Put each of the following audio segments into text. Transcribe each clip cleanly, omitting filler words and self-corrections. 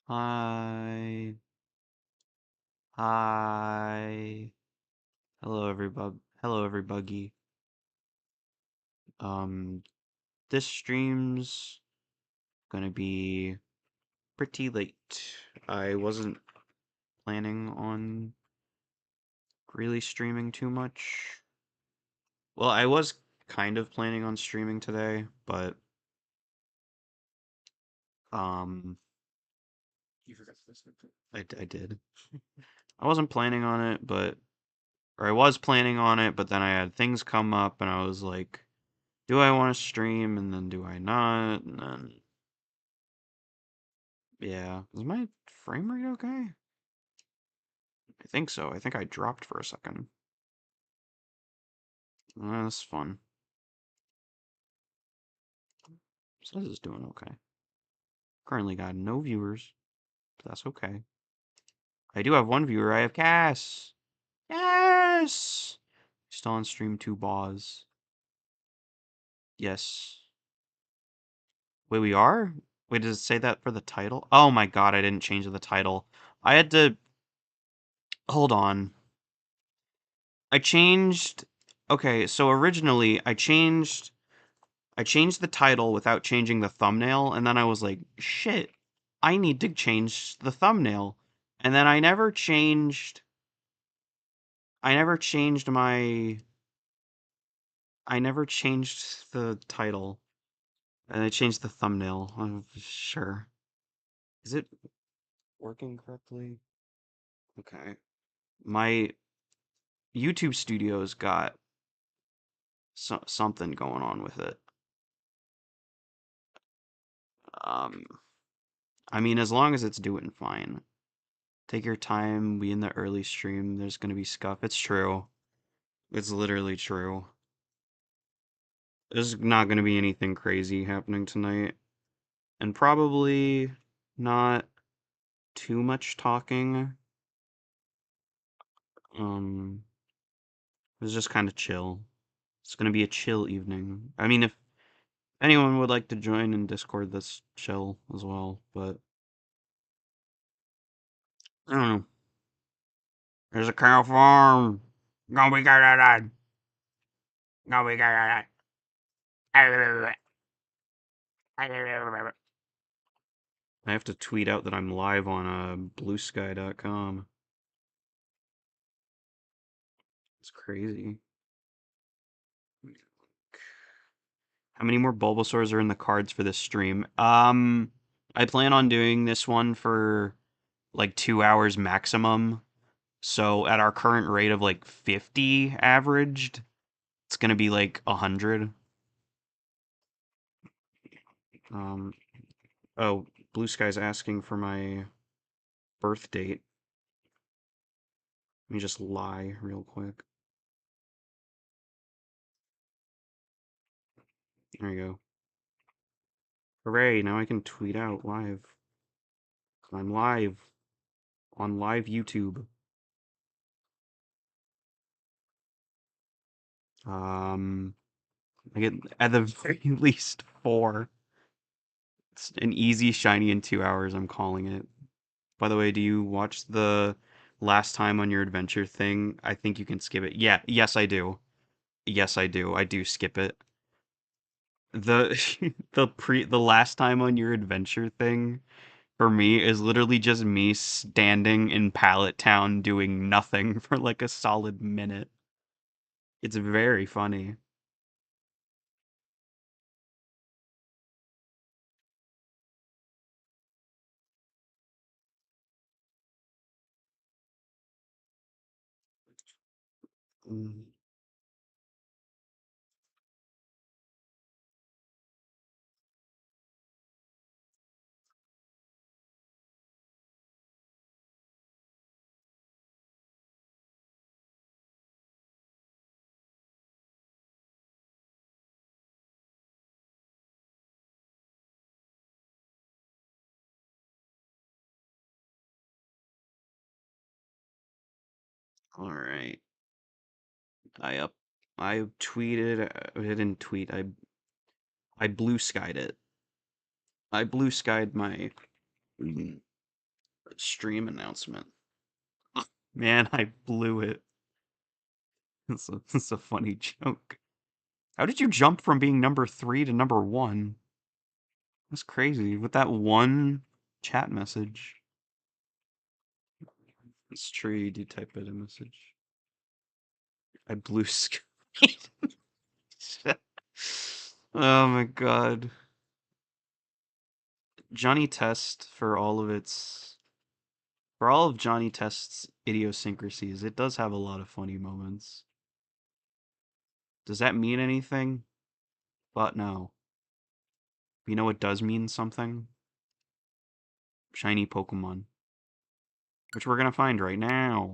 Hi. Hi. Hello, everybody. Hello, everybody. Um, this stream's gonna be pretty late. I wasn't planning on really streaming too much. Well, I was kind of planning on streaming today, but, um, You forgot this. I did. I wasn't planning on it, or I was planning on it, but then I had things come up and I was like, do I want to stream? And then do I not? And then, yeah. Is my frame rate okay? I think so. I think I dropped for a second. That's fun. Says it's doing okay. Currently got no viewers, but that's okay. I do have one viewer. I have Cass. Yes! Still on stream 2 Boz. Yes. Wait, we are? Wait, does it say that for the title? Oh my god, I didn't change the title. I had to... Hold on. I changed... Okay, so originally I changed the title without changing the thumbnail, and then I was like, shit, I need to change the thumbnail. And then I never changed the title. And I changed the thumbnail. I'm sure. Is it working correctly? Okay. My YouTube studio's got something going on with it. Um, I mean, as long as it's doing fine. Take your time, we in the early stream, there's gonna be scuff. It's true. It's literally true. There's not gonna be anything crazy happening tonight. And probably not too much talking. It's just kind of chill. It's gonna be a chill evening. I mean, if anyone would like to join in Discord, that's chill as well, but I don't know. There's a cow farm. Gonna be good. Gonna be good. I have to tweet out that I'm live on bluesky.com. It's crazy. How many more Bulbasaurs are in the cards for this stream? I plan on doing this one for like 2 hours maximum. So at our current rate of like 50 averaged, it's gonna be like 100. Um, oh, Blue Sky's asking for my birth date. Let me just lie real quick. There you go. Hooray, now I can tweet out live. I'm live on live YouTube. Um, I get at the very least 4. It's an easy shiny in 2 hours, I'm calling it. By the way, do you watch the last time on your adventure thing? I think you can skip it. Yeah, yes I do. Yes I do. I do skip it. The the last time on your adventure thing for me is literally just me standing in Pallet Town doing nothing for like a solid minute. It's very funny. Mm. All right. I up I tweeted I didn't tweet. I blue skied it. I blue skied my Stream announcement. Man, I blew it. It's a funny joke. How did you jump from being number 3 to number 1? That's crazy. With that one chat message. It's true, you do type it a message. I blew screen. Oh my god. Johnny Test, for all of Johnny Test's idiosyncrasies, it does have a lot of funny moments. Does that mean anything? But no. You know what does mean something? Shiny Pokemon. Which we're gonna find right now.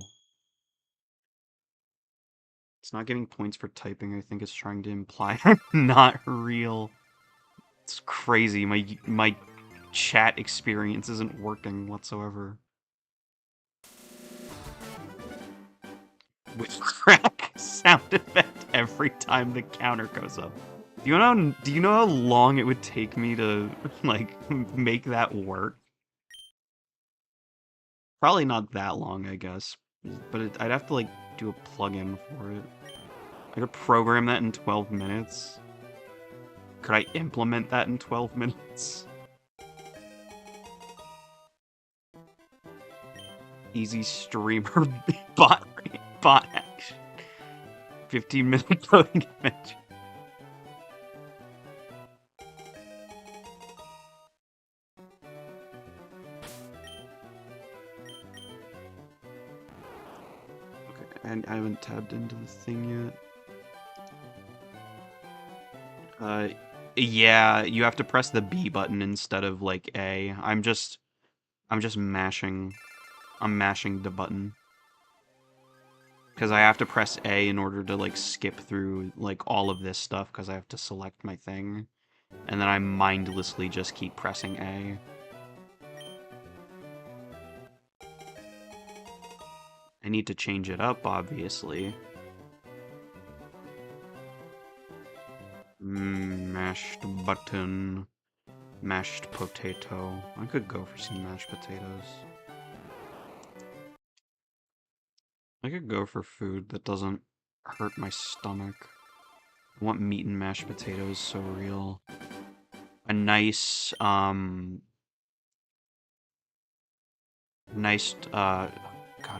It's not getting points for typing. I think it's trying to imply I'm not real. It's crazy. My chat experience isn't working whatsoever. With crack sound effect every time the counter goes up. Do you know how long it would take me to like make that work? Probably not that long, I guess. But I'd have to like do a plugin for it. I could program that in 12 minutes. Could I implement that in 12 minutes? Easy streamer bot action. 15-minute loading image. Okay, and I haven't tabbed into the thing yet. Yeah, you have to press the B button instead of like A. I'm just mashing. I'm mashing the button. Because I have to press A in order to like skip through like all of this stuff because I have to select my thing. And then I mindlessly just keep pressing A. I need to change it up, obviously. Mashed button. Mashed potato. I could go for some mashed potatoes. I could go for food that doesn't hurt my stomach. I want meat and mashed potatoes so real. A nice, God,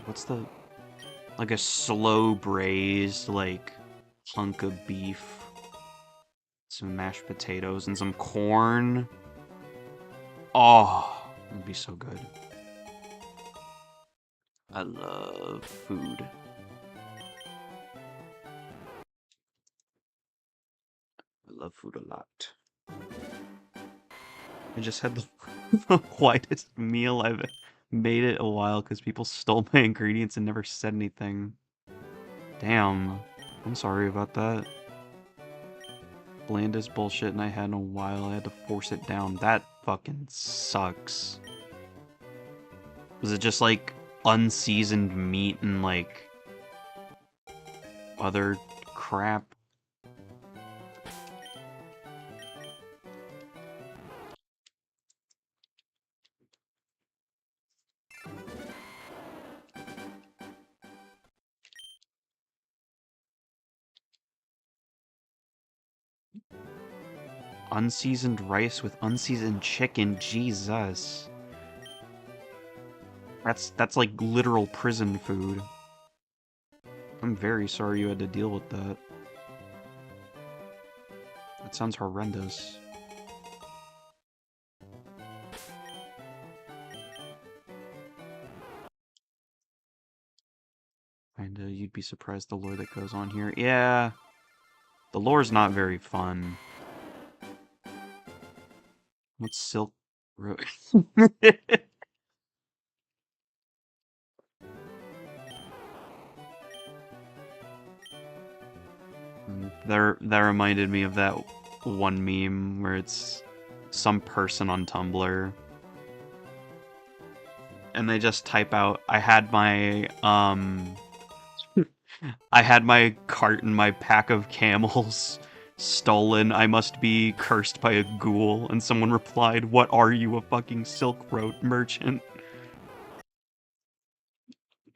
what's the, like a slow braised, like, hunk of beef. Some mashed potatoes and some corn. Oh, it'd be so good. I love food. I love food a lot. I just had the, the whitest meal I've made it a while because people stole my ingredients and never said anything. Damn. I'm sorry about that. Blandest bullshit and I had in a while. I had to force it down. That fucking sucks. Was it just like unseasoned meat and like other crap? Unseasoned rice with unseasoned chicken, Jesus. That's like literal prison food. I'm very sorry you had to deal with that. That sounds horrendous. And you'd be surprised the lore that goes on here. Yeah, the lore's not very fun. What's Silk Road? That reminded me of that one meme where it's some person on Tumblr and they just type out, I had my cart and my pack of camels stolen. I must be cursed by a ghoul. And someone replied, what are you, a fucking Silk Road merchant?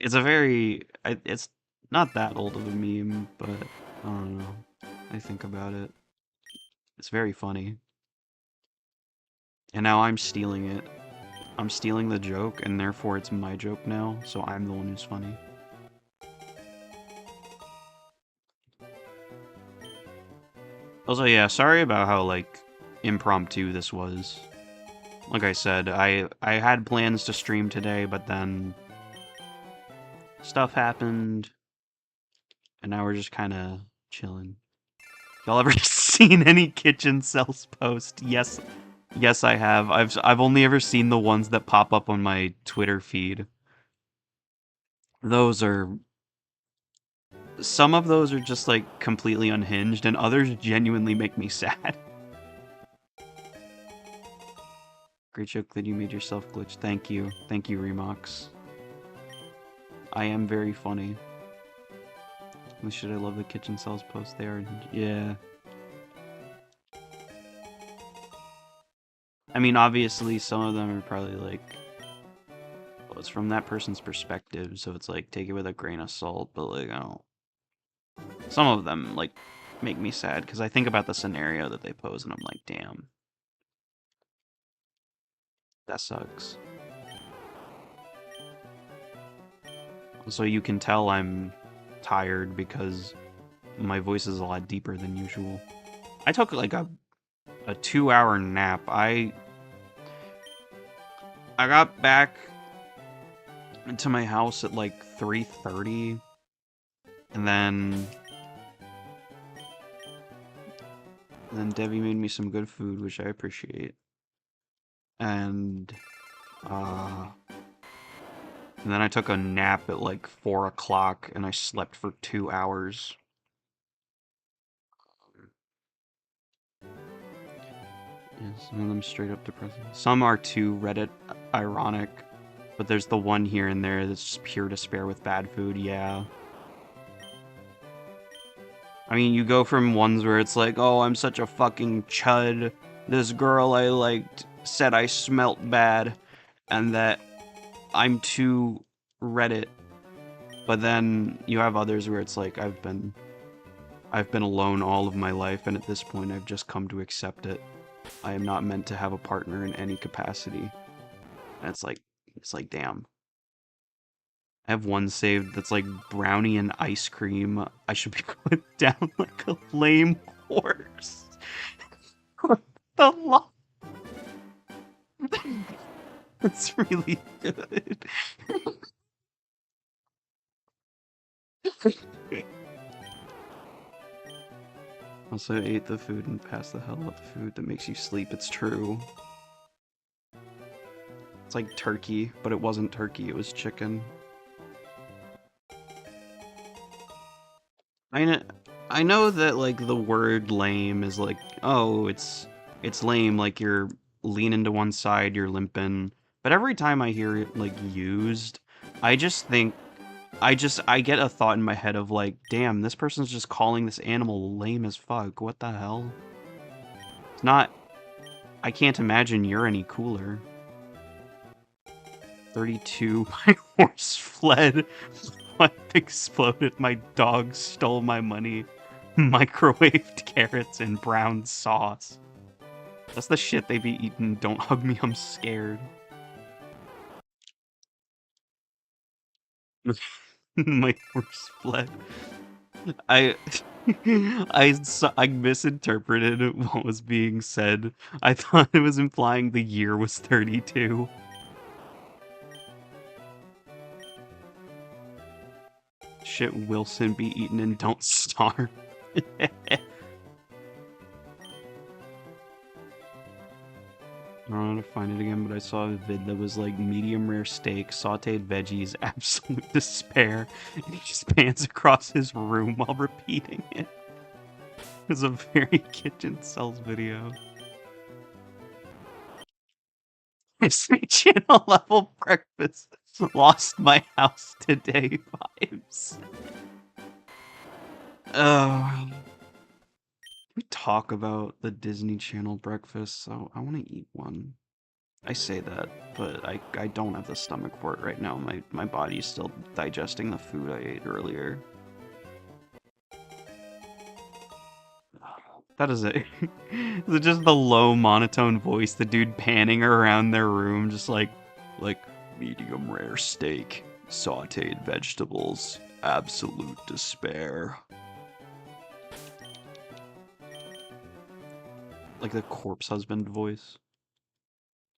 It's a very, it's not that old of a meme, but I don't know. I think about it. It's very funny. And now I'm stealing it. I'm stealing the joke, and therefore it's my joke now, so I'm the one who's funny. Also, yeah, sorry about how, like, impromptu this was. Like I said, I had plans to stream today, but then stuff happened, and now we're just kind of chilling. Y'all ever seen any kitchen sales post? Yes, yes, I have. I've only ever seen the ones that pop up on my Twitter feed. Those are some of those are just like completely unhinged, and others genuinely make me sad. Great joke that you made yourself glitch. Thank you, Remox. I am very funny. Should I love the kitchen sales post? They are, yeah. I mean, obviously, some of them are probably like, well, it's from that person's perspective, so it's like take it with a grain of salt. But like, I don't. Some of them like make me sad because I think about the scenario that they pose, and I'm like, damn, that sucks. So you can tell I'm tired because my voice is a lot deeper than usual. I took like a 2-hour nap. I got back into my house at like 3:30, and then Debbie made me some good food, which I appreciate. And uh and then I took a nap at like 4 o'clock, and I slept for 2 hours. Yeah, some of them straight up depressing. Some are too Reddit ironic, but there's the one here and there that's just pure despair with bad food, yeah. I mean, you go from ones where it's like, oh, I'm such a fucking chud, this girl I liked said I smelt bad, and that I'm too Reddit. But then you have others where it's like, I've been alone all of my life, and at this point I've just come to accept it. I am not meant to have a partner in any capacity. And it's like, damn. I have one saved that's like brownie and ice cream. I should be going down like a lame horse. What the lo- That's really good. Also, I ate the food and passed the hell out the food that makes you sleep. It's true. It's like turkey, but it wasn't turkey, it was chicken. I know, I know that like the word lame is like, oh, it's lame, like you're leaning to one side, you're limping. But every time I hear it like used, I just think I get a thought in my head of like, damn, this person's just calling this animal lame as fuck. What the hell? It's not, I can't imagine you're any cooler. 32, my horse fled. My life exploded. My dog stole my money. Microwaved carrots and brown sauce. That's the shit they be eating. Don't hug me, I'm scared. My horse fled. I I misinterpreted what was being said. I thought it was implying the year was 32. Shit, Wilson be eaten and don't starve. I don't know how to find it again, but I saw a vid that was like medium rare steak, sauteed veggies, absolute despair, and he just pans across his room while repeating it. It's a very kitchen sells video. Disney Channel level breakfast. Lost my house today vibes. We talk about the Disney Channel breakfast, so I want to eat one. I say that, but I don't have the stomach for it right now. My body's still digesting the food I ate earlier. That is it. Is it just the low monotone voice, the dude panning around their room, just like medium rare steak, sauteed vegetables, absolute despair. Like the corpse husband voice.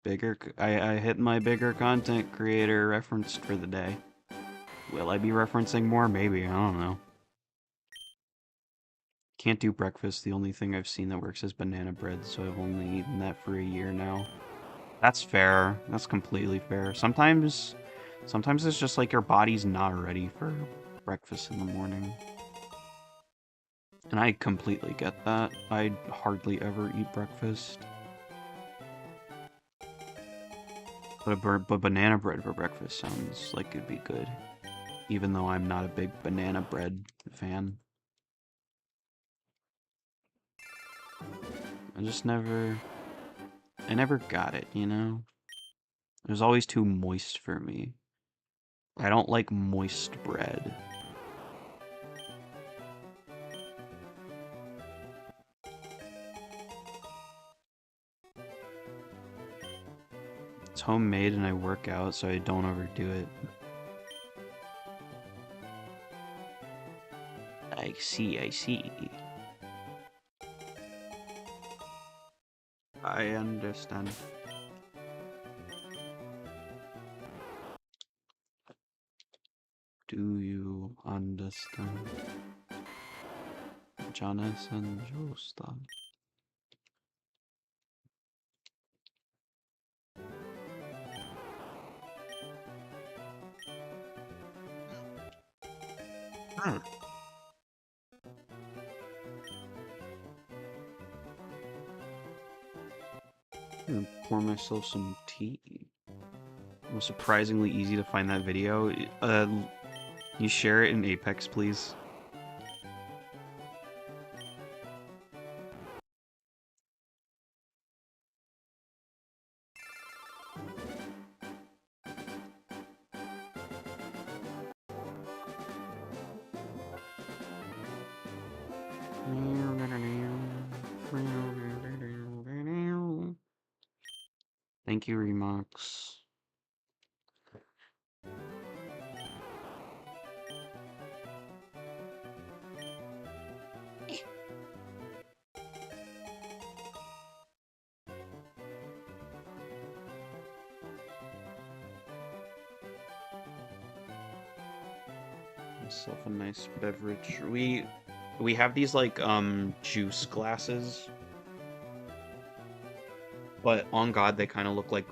I hit my bigger content creator referenced for the day. Will I be referencing more? Maybe, I don't know. Can't do breakfast. The only thing I've seen that works is banana bread, so I've only eaten that for a year now. That's fair. That's completely fair. Sometimes it's just like your body's not ready for breakfast in the morning. And I completely get that. I hardly ever eat breakfast. But banana bread for breakfast sounds like it'd be good. Even though I'm not a big banana bread fan. I just I never got it, you know? It was always too moist for me. I don't like moist bread. It's homemade and I work out, so I don't overdo it. I see, I see. I understand. Do you understand? Jonathan Joestar. Hmm. I'm gonna pour myself some tea. It was surprisingly easy to find that video. You share it in Apex, please? Thank you, Remox. Myself a nice beverage. We have these like juice glasses, but on God they kind of look like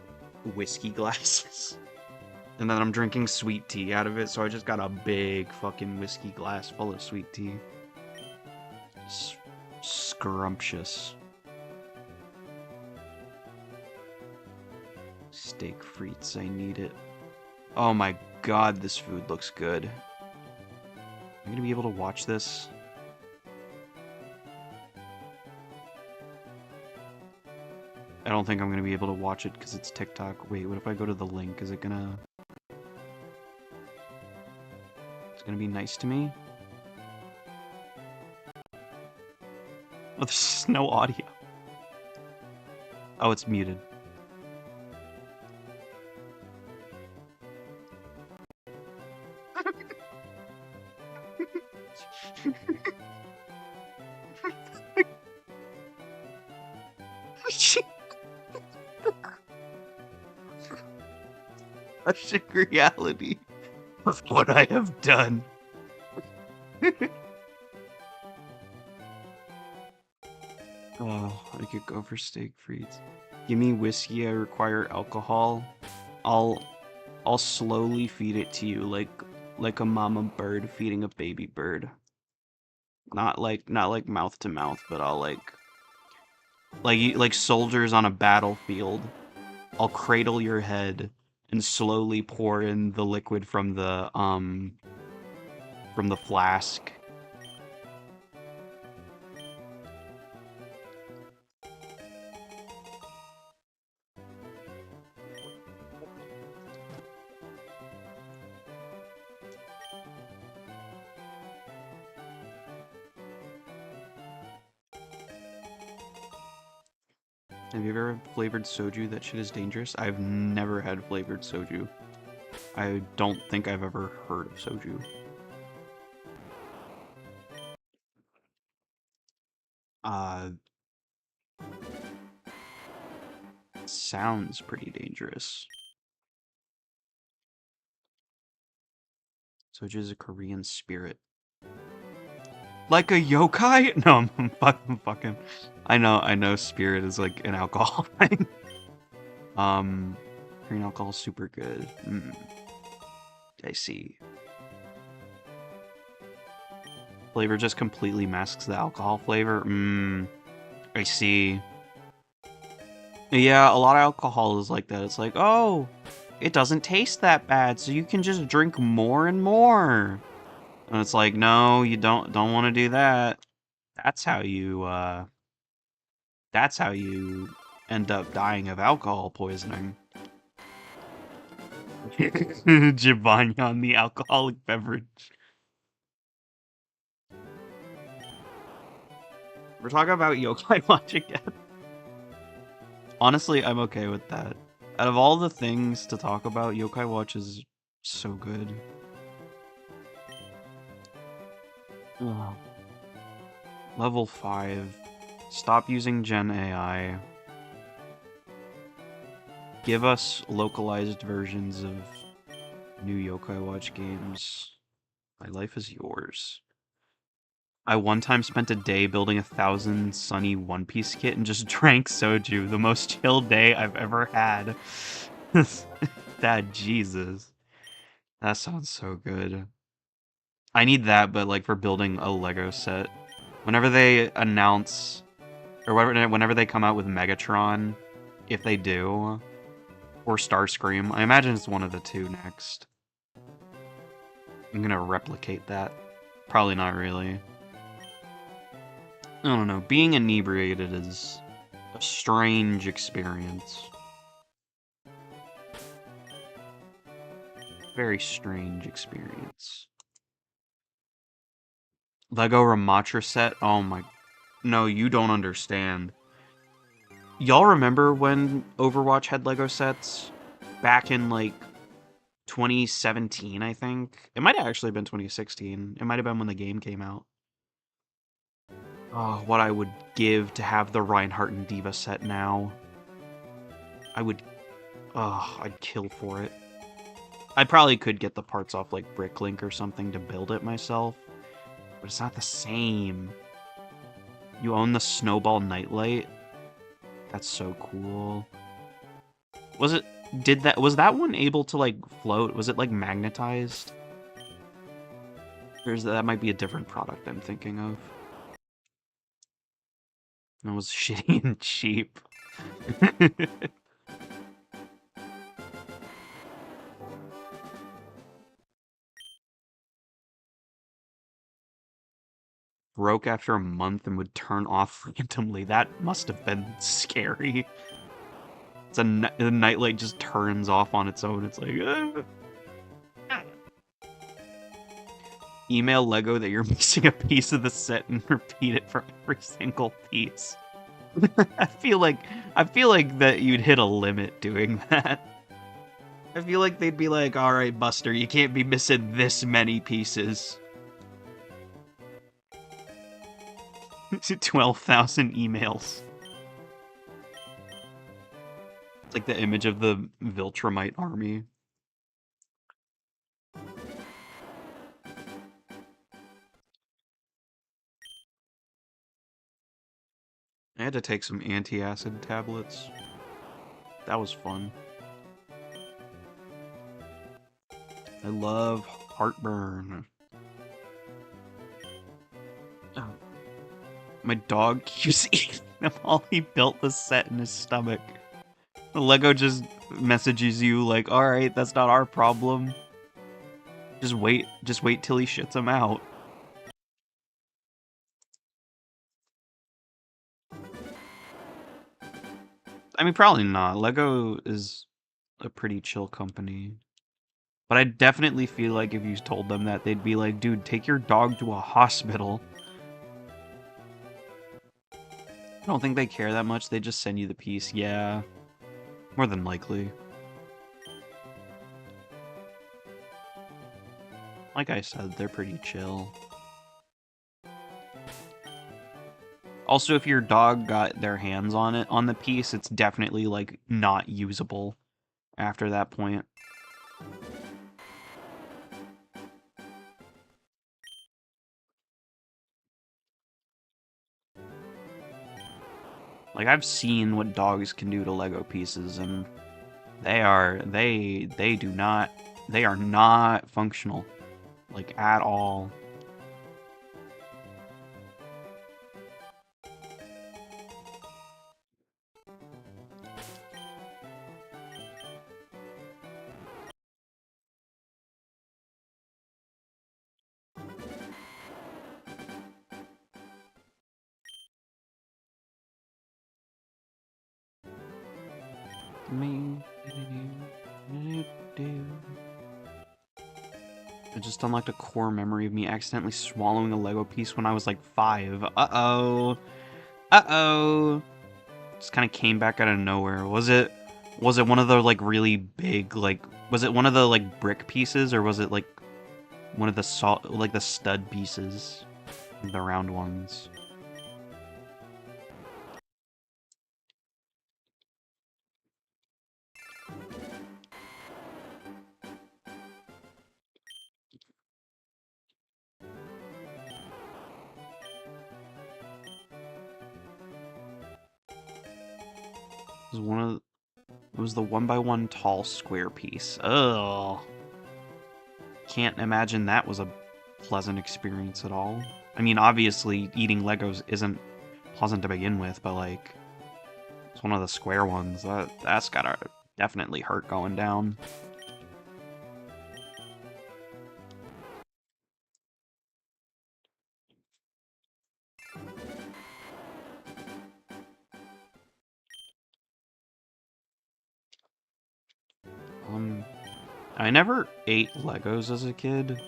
whiskey glasses. And then I'm drinking sweet tea out of it, so I just got a big fucking whiskey glass full of sweet tea. Scrumptious. Steak frites, I need it. Oh my god, this food looks good. Am I gonna be able to watch this? I don't think I'm gonna be able to watch it because it's TikTok. Wait, what if I go to the link? Is it gonna... It's gonna be nice to me? Oh, there's no audio. Oh, it's muted. Touching reality of what I have done. Oh, I could go for steak frites. Give me whiskey, I require alcohol. I'll slowly feed it to you like a mama bird feeding a baby bird. Not like mouth to mouth, but I'll like soldiers on a battlefield. I'll cradle your head and slowly pour in the liquid from the flask. Have you ever had flavored soju? That shit is dangerous. I've never had flavored soju. I don't think I've ever heard of soju. Uh, sounds pretty dangerous. Soju is a Korean spirit. Like a yokai? No, I'm fucking. I know spirit is like an alcohol thing. Korean alcohol is super good. I see. Flavor just completely masks the alcohol flavor. I see. Yeah, a lot of alcohol is like that. It's like, oh, it doesn't taste that bad, so you can just drink more and more. And it's like, no, you don't want to do that. That's how you end up dying of alcohol poisoning. Jibanyan, the alcoholic beverage. We're talking about yokai watch again. Honestly, I'm okay with that. Out of all the things to talk about, Yokai Watch is so good. Ugh. Level 5. Stop using Gen AI. Give us localized versions of new Yokai Watch games. My life is yours. I one time spent a day building 1,000 Sunny One Piece kit and just drank soju. The most chill day I've ever had. Dad, Jesus. That sounds so good. I need that, but like for building a Lego set. Whenever they announce, or whenever they come out with Megatron, if they do, or Starscream, I imagine it's one of the two next. I'm gonna replicate that. Probably not really. I don't know. Being inebriated is a strange experience. Very strange experience. Lego Ramatra set? Oh my... No, you don't understand. Y'all remember when Overwatch had Lego sets? Back in, like, 2017, I think? It might have actually been 2016. It might have been when the game came out. Oh, what I would give to have the Reinhardt and Diva set now. I would... Oh, I'd kill for it. I probably could get the parts off, like, Bricklink or something to build it myself. But it's not the same. You own the Snowball Nightlight? That's so cool. Was that one able to, like, float? Was it, like, magnetized? Or is that might be a different product I'm thinking of? That was shitty and cheap. Broke after a month and would turn off randomly. That must have been scary. The nightlight just turns off on its own. It's like, Email Lego that you're missing a piece of the set and repeat it for every single piece. I feel like that you'd hit a limit doing that. I feel like they'd be like, all right, Buster, you can't be missing this many pieces. 12,000 emails. It's like the image of the Viltrumite army. I had to take some anti-acid tablets. That was fun. I love heartburn. Oh. My dog keeps eating them while he built the set in his stomach. The Lego just messages you like, alright, that's not our problem. Just wait till he shits them out. I mean, probably not. Lego is a pretty chill company. But I definitely feel like if you told them that, they'd be like, dude, take your dog to a hospital. don't think they care that much. They just send you the piece. Yeah, more than likely. Like I said, they're pretty chill. Also, if your dog got their hands on it, on the piece, it's definitely, like, not usable after that point. Like, I've seen what dogs can do to Lego pieces, and they are not functional, like, at all. I just unlocked a core memory of me accidentally swallowing a Lego piece when I was like 5. Uh-oh. Uh-oh. Just kind of came back out of nowhere. Was it one of the like really big like was it one of the like brick pieces, or was it like one of the like the stud pieces, the round ones? It was one of it was the 1x1 tall square piece. Ugh. Can't imagine that was a pleasant experience at all. I mean, obviously eating Legos isn't pleasant to begin with, but like it's one of the square ones. That's gotta definitely hurt going down. I never ate Legos as a kid.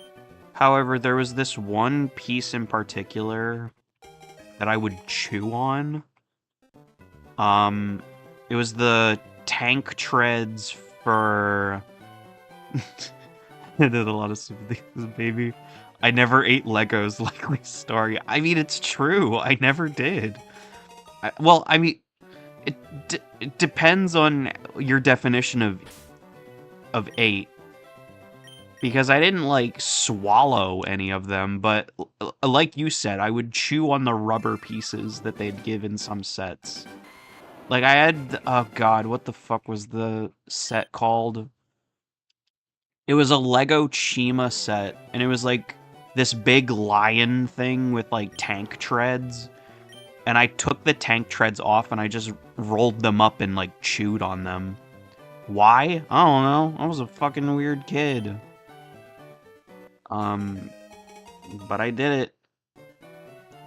However, there was this one piece in particular that I would chew on. It was the tank treads for. I did a lot of sympathy as a baby. I never ate Legos. Likely story. I mean, it's true. I never did. Well, I mean, it depends on your definition of ate. Because I didn't, like, swallow any of them, but like you said, I would chew on the rubber pieces that they'd give in some sets. Like, I had, oh god, what the fuck was the set called? It was a Lego Chima set, and it was, like, this big lion thing with, like, tank treads. And I took the tank treads off, and I just rolled them up and, like, chewed on them. Why? I don't know. I was a fucking weird kid. But I did it.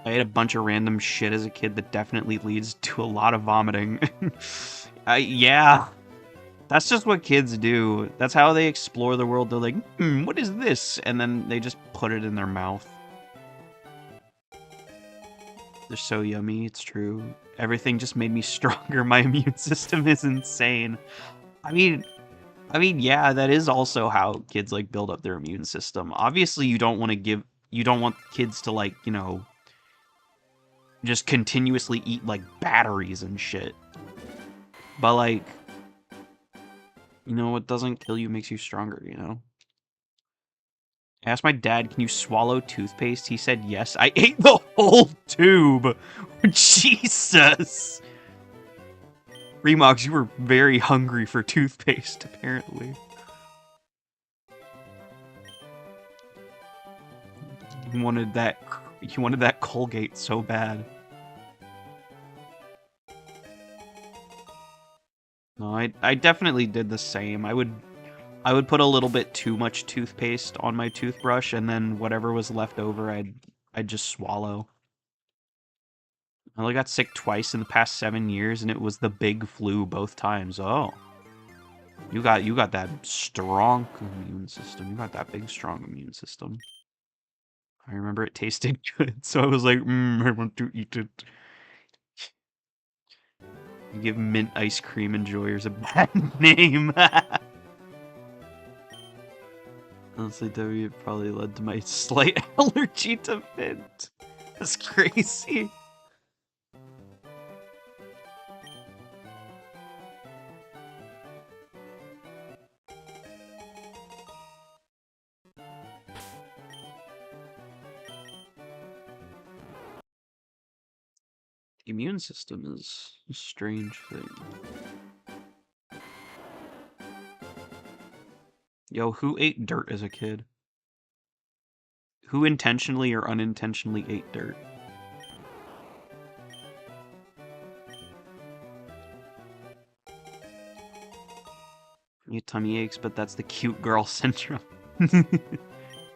I ate a bunch of random shit as a kid that definitely leads to a lot of vomiting. Yeah, that's just what kids do. That's how they explore the world. They're like, what is this? And then they just put it in their mouth. They're so yummy, it's true. Everything just made me stronger. My immune system is insane. I mean, yeah, that is also how kids, like, build up their immune system. Obviously, you don't want kids to, like, you know, just continuously eat, like, batteries and shit. But, like, you know, what doesn't kill you makes you stronger, you know? I asked my dad, can you swallow toothpaste? He said yes. I ate the whole tube! Jesus! Remox, you were very hungry for toothpaste, apparently. You wanted that Colgate so bad. No, I definitely did the same. I would put a little bit too much toothpaste on my toothbrush, and then whatever was left over, I'd just swallow. I only got sick twice in the past 7 years, and it was the big flu both times. Oh, you got that strong immune system. You got that big strong immune system. I remember it tasted good, so I was like, I want to eat it. You give mint ice cream enjoyers a bad name. Honestly, W probably led to my slight allergy to mint. That's crazy. The immune system is a strange thing. Yo, who ate dirt as a kid? Who intentionally or unintentionally ate dirt? You get tummy aches, but that's the cute girl syndrome.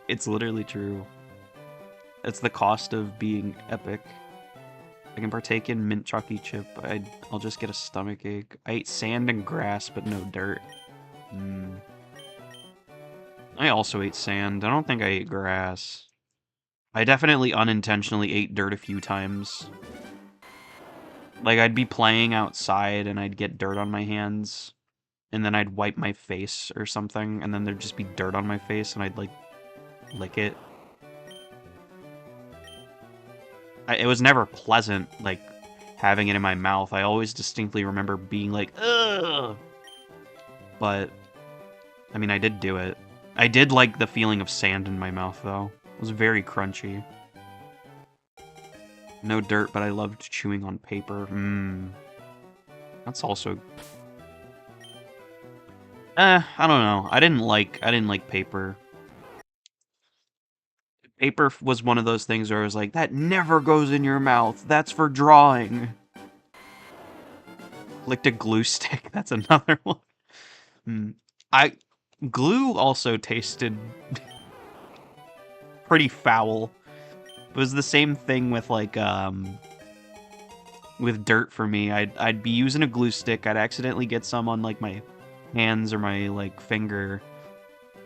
It's literally true. It's the cost of being epic. I can partake in mint chalky chip. I'll just get a stomach ache. I ate sand and grass, but no dirt. I also ate sand. I don't think I ate grass. I definitely unintentionally ate dirt a few times. Like, I'd be playing outside and I'd get dirt on my hands, and then I'd wipe my face or something, and then there'd just be dirt on my face, and I'd, like, lick it. It was never pleasant, like, having it in my mouth. I always distinctly remember being like, ugh! But, I mean, I did do it. I did like the feeling of sand in my mouth, though. It was very crunchy. No dirt, but I loved chewing on paper. That's also... I don't know. I didn't like paper. Paper was one of those things where I was like, that never goes in your mouth. That's for drawing. Licked a glue stick. That's another one. Glue also tasted pretty foul. It was the same thing with, like, with dirt for me. I'd be using a glue stick. I'd accidentally get some on, like, my hands or my, like, finger.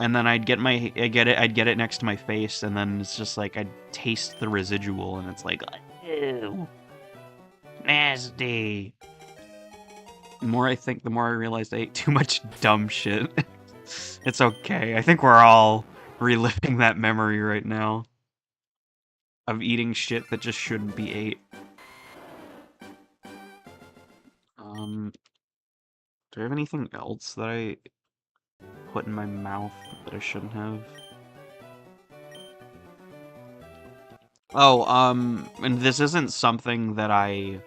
And then I'd get it next to my face, and then it's just like I'd taste the residual, and it's like, ew, nasty. The more I think, the more I realized I ate too much dumb shit. It's okay. I think we're all reliving that memory right now of eating shit that just shouldn't be ate. Do I have anything else that I put in my mouth that I shouldn't have? Oh, and this isn't something that I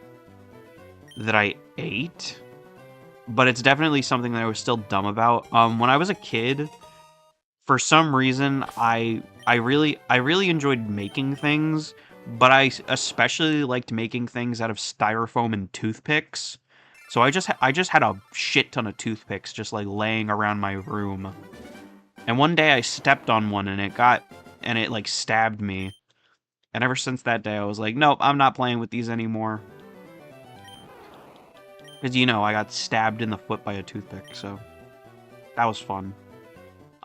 ate, but it's definitely something that I was still dumb about. When I was a kid, for some reason, I really enjoyed making things, but I especially liked making things out of styrofoam and toothpicks. So I just had a shit ton of toothpicks just like laying around my room. And one day I stepped on one and it like stabbed me. And ever since that day I was like, nope, I'm not playing with these anymore. Because, you know, I got stabbed in the foot by a toothpick, so that was fun.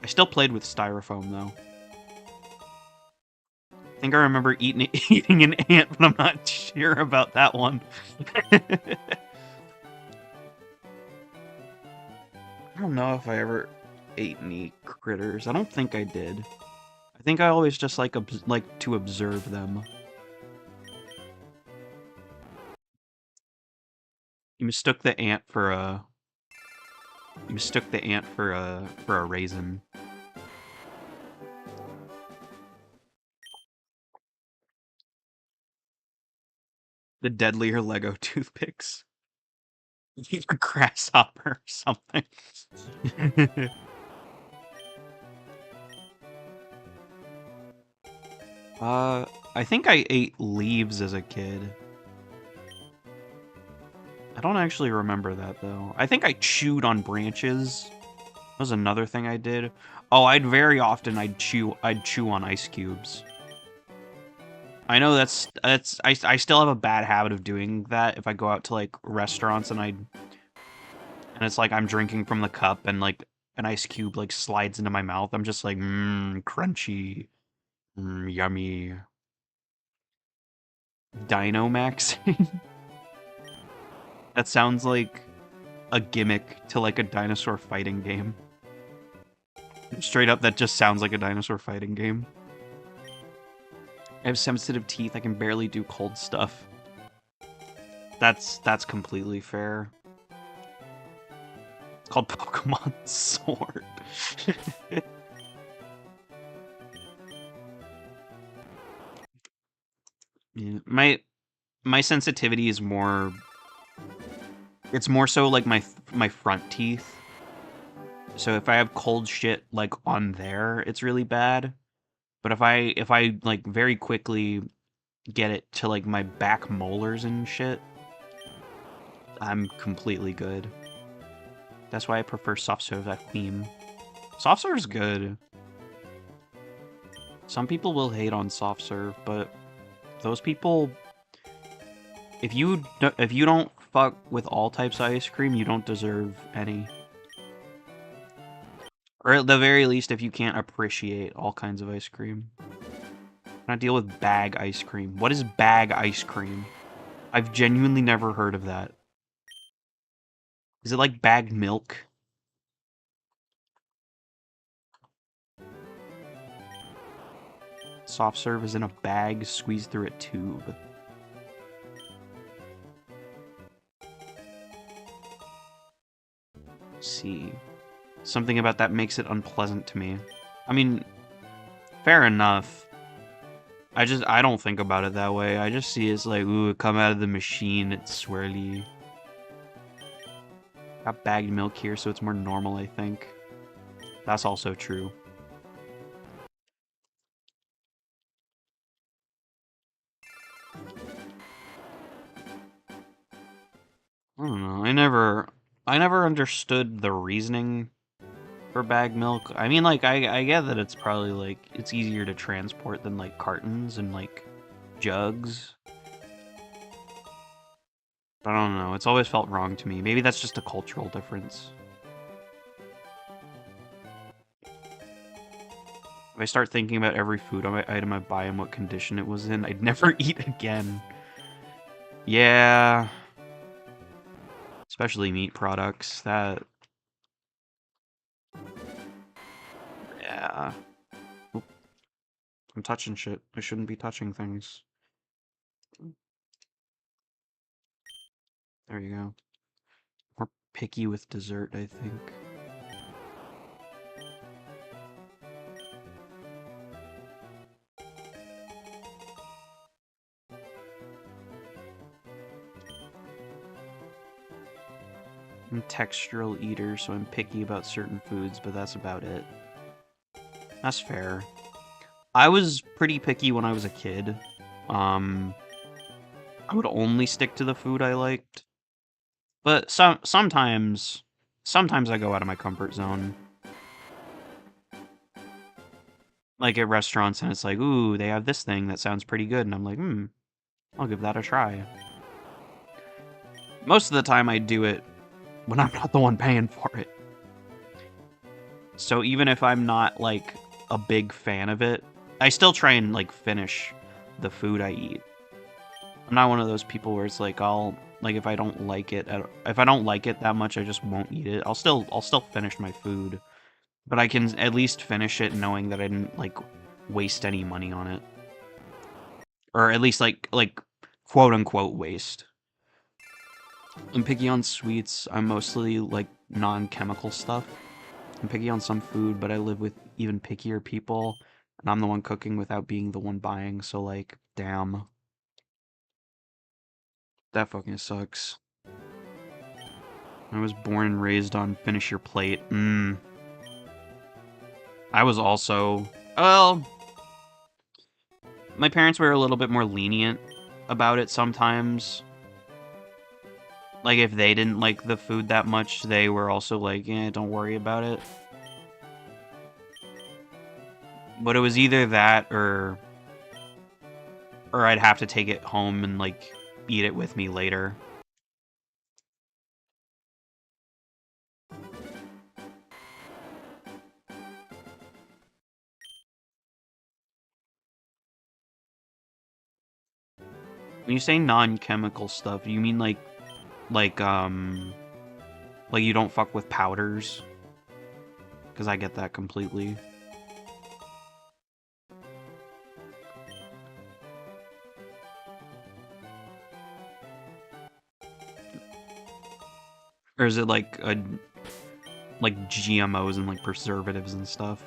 I still played with styrofoam, though. I think I remember eating an ant, but I'm not sure about that one. I don't know if I ever ate any critters. I don't think I did. I think I always just like to observe them. You mistook the ant for a... You mistook the ant for a raisin. The deadlier Lego toothpicks. A grasshopper or something. I think I ate leaves as a kid. I don't actually remember that, though. I think I chewed on branches. That was another thing I did. Oh, I'd chew on ice cubes. I know I still have a bad habit of doing that if I go out to, like, restaurants and it's like I'm drinking from the cup and, like, an ice cube, like, slides into my mouth. I'm just like, crunchy. Yummy. Dino Max. That sounds like a gimmick to like a dinosaur fighting game. Straight up, that just sounds like a dinosaur fighting game. I have sensitive teeth. I can barely do cold stuff. That's completely fair. It's called Pokemon Sword. Yeah, my sensitivity is more. It's more so like my front teeth. So if I have cold shit like on there, it's really bad. But if I like very quickly get it to like my back molars and shit, I'm completely good. That's why I prefer soft serve cream. Soft serve is good. Some people will hate on soft serve, but those people, if you don't fuck with all types of ice cream, you don't deserve any. Or at the very least, if you can't appreciate all kinds of ice cream. I deal with bag ice cream. What is bag ice cream? I've genuinely never heard of that. Is it like bagged milk? Soft serve is in a bag, squeezed through a tube. Let's see. Something about that makes it unpleasant to me. I mean, fair enough. I don't think about it that way. I just see it's like, ooh, it come out of the machine, it's swirly. Got bagged milk here, so it's more normal, I think. That's also true. I don't know. I never understood the reasoning for bagged milk. I mean, like, I get that it's probably, like, it's easier to transport than, like, cartons and, like, jugs. But I don't know. It's always felt wrong to me. Maybe that's just a cultural difference. If I start thinking about every food item I buy and what condition it was in, I'd never eat again. Yeah. Especially meat products. That... Yeah. Oop, I'm touching shit. I shouldn't be touching things. There you go. More picky with dessert, I think. I'm a textural eater, so I'm picky about certain foods, but that's about it. That's fair. I was pretty picky when I was a kid. I would only stick to the food I liked. But sometimes I go out of my comfort zone. Like at restaurants and it's like, ooh, they have this thing that sounds pretty good, and I'm like, I'll give that a try. Most of the time I do it when I'm not the one paying for it. So even if I'm not, like, a big fan of it, I still try and, like, finish the food I eat. I'm not one of those people where it's like, if I don't like it, if I don't like it that much, I just won't eat it. I'll still finish my food. But I can at least finish it knowing that I didn't, like, waste any money on it. Or at least, like quote-unquote waste. I'm picky on sweets. I'm mostly, like, non-chemical stuff. I'm picky on some food, but I live with even pickier people, and I'm the one cooking without being the one buying, so, like, damn. That fucking sucks. I was born and raised on finish your plate. I was also... Well... My parents were a little bit more lenient about it sometimes. Like, if they didn't like the food that much, they were also like, don't worry about it. But it was either that or I'd have to take it home and, like, eat it with me later. When you say non-chemical stuff, you mean, like, Like, like you don't fuck with powders. Because I get that completely. Or is it like like GMOs and like preservatives and stuff?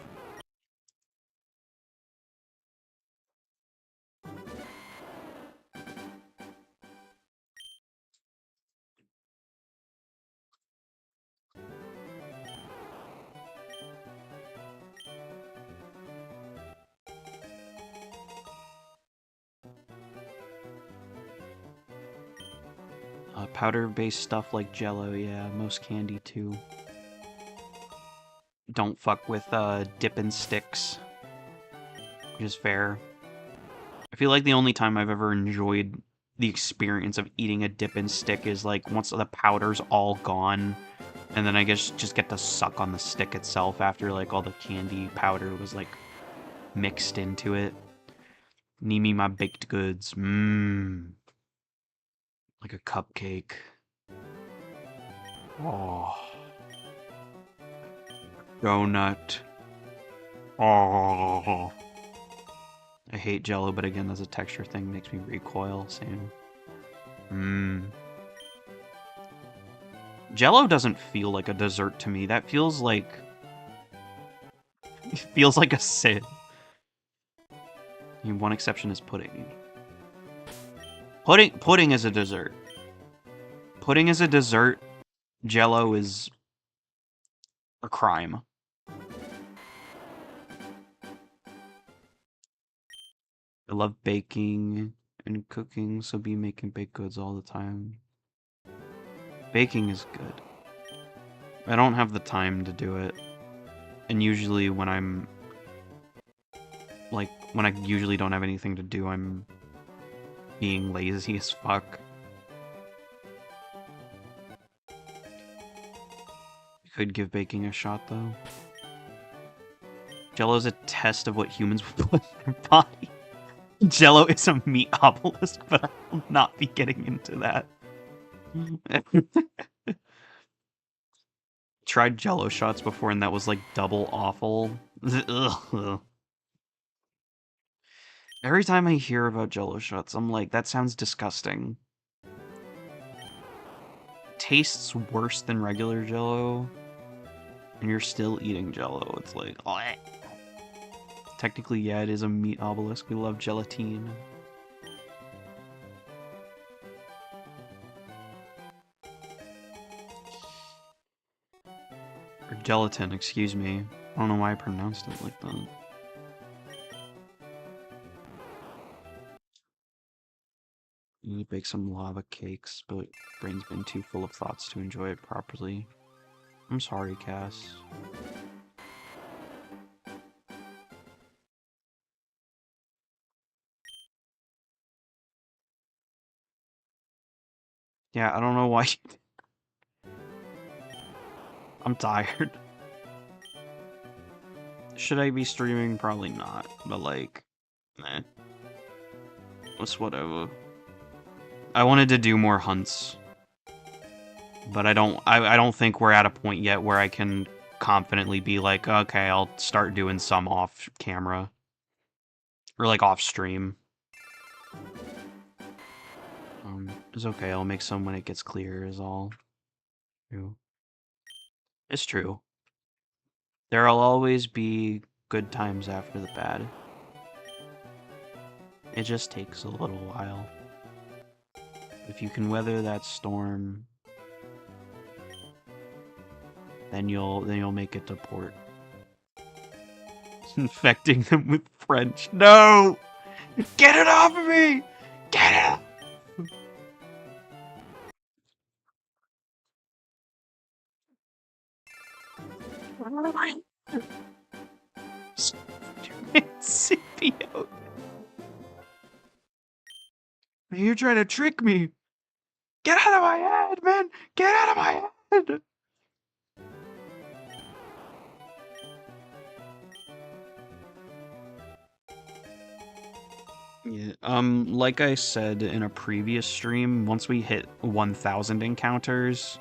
Powder-based stuff like Jello, yeah, most candy too. Don't fuck with dippin' sticks, which is fair. I feel like the only time I've ever enjoyed the experience of eating a dippin' stick is like once the powder's all gone, and then I guess just get to suck on the stick itself after like all the candy powder was like mixed into it. Need me my baked goods. Mmm. Like a cupcake. Oh. Donut. Oh. I hate Jello, but again, as a texture thing, makes me recoil. Same. Mmm. Jello doesn't feel like a dessert to me. That feels like... It feels like a sin. I mean, one exception is pudding. Pudding is a dessert. Pudding is a dessert. Jello is a crime. I love baking and cooking, so be making baked goods all the time. Baking is good. I don't have the time to do it. And usually when I'm... Like, when I usually don't have anything to do, I'm being lazy as fuck. You could give baking a shot, though. Jello's a test of what humans will put in their body. Jello is a meat obelisk, but I will not be getting into that. Tried Jello shots before, and that was like double awful. Ugh. Every time I hear about Jello shots, I'm like, that sounds disgusting. Tastes worse than regular Jello, and you're still eating Jello. It's like, oh. Technically, yeah, it is a meat obelisk. We love gelatine. Or gelatin, excuse me. I don't know why I pronounced it like that. You need to bake some lava cakes, but brain's been too full of thoughts to enjoy it properly. I'm sorry, Cass. Yeah, I don't know why. I'm tired. Should I be streaming? Probably not. But like, eh. It's whatever. I wanted to do more hunts. But I don't think we're at a point yet where I can confidently be like, okay, I'll start doing some off camera. Or like off stream. It's okay, I'll make some when it gets clear is all. True. It's true. There'll always be good times after the bad. It just takes a little while. If you can weather that storm, then you'll make it to port. Infecting them with French. No! Get it off of me! Get it off! Incipio. You're trying to trick me. Get out of my head, man! Get out of my head! Yeah, like I said in a previous stream, once we hit 1,000 encounters,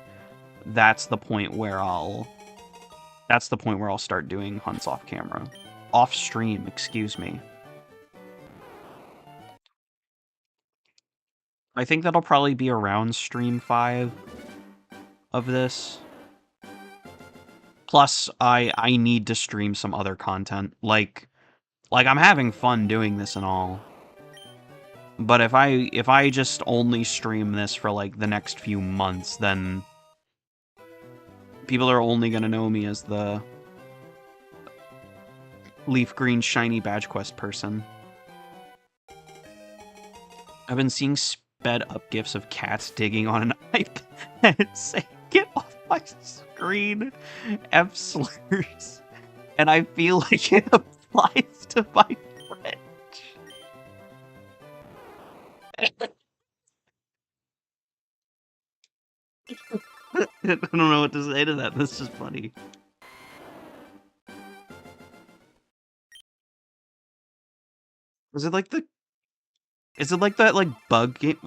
that's the point where I'll start doing hunts off camera. Off stream, excuse me. I think that'll probably be around stream 5 of this. Plus, I need to stream some other content. Like I'm having fun doing this and all. But if I just only stream this for like the next few months, then people are only gonna know me as the leaf green shiny badge quest person. I've been seeing sped up gifs of cats digging on an iPad saying, "Get off my screen," F slurs. And I feel like it applies to my French. I don't know what to say to that. This is funny. Is it like the... Is it like that, like, bug game?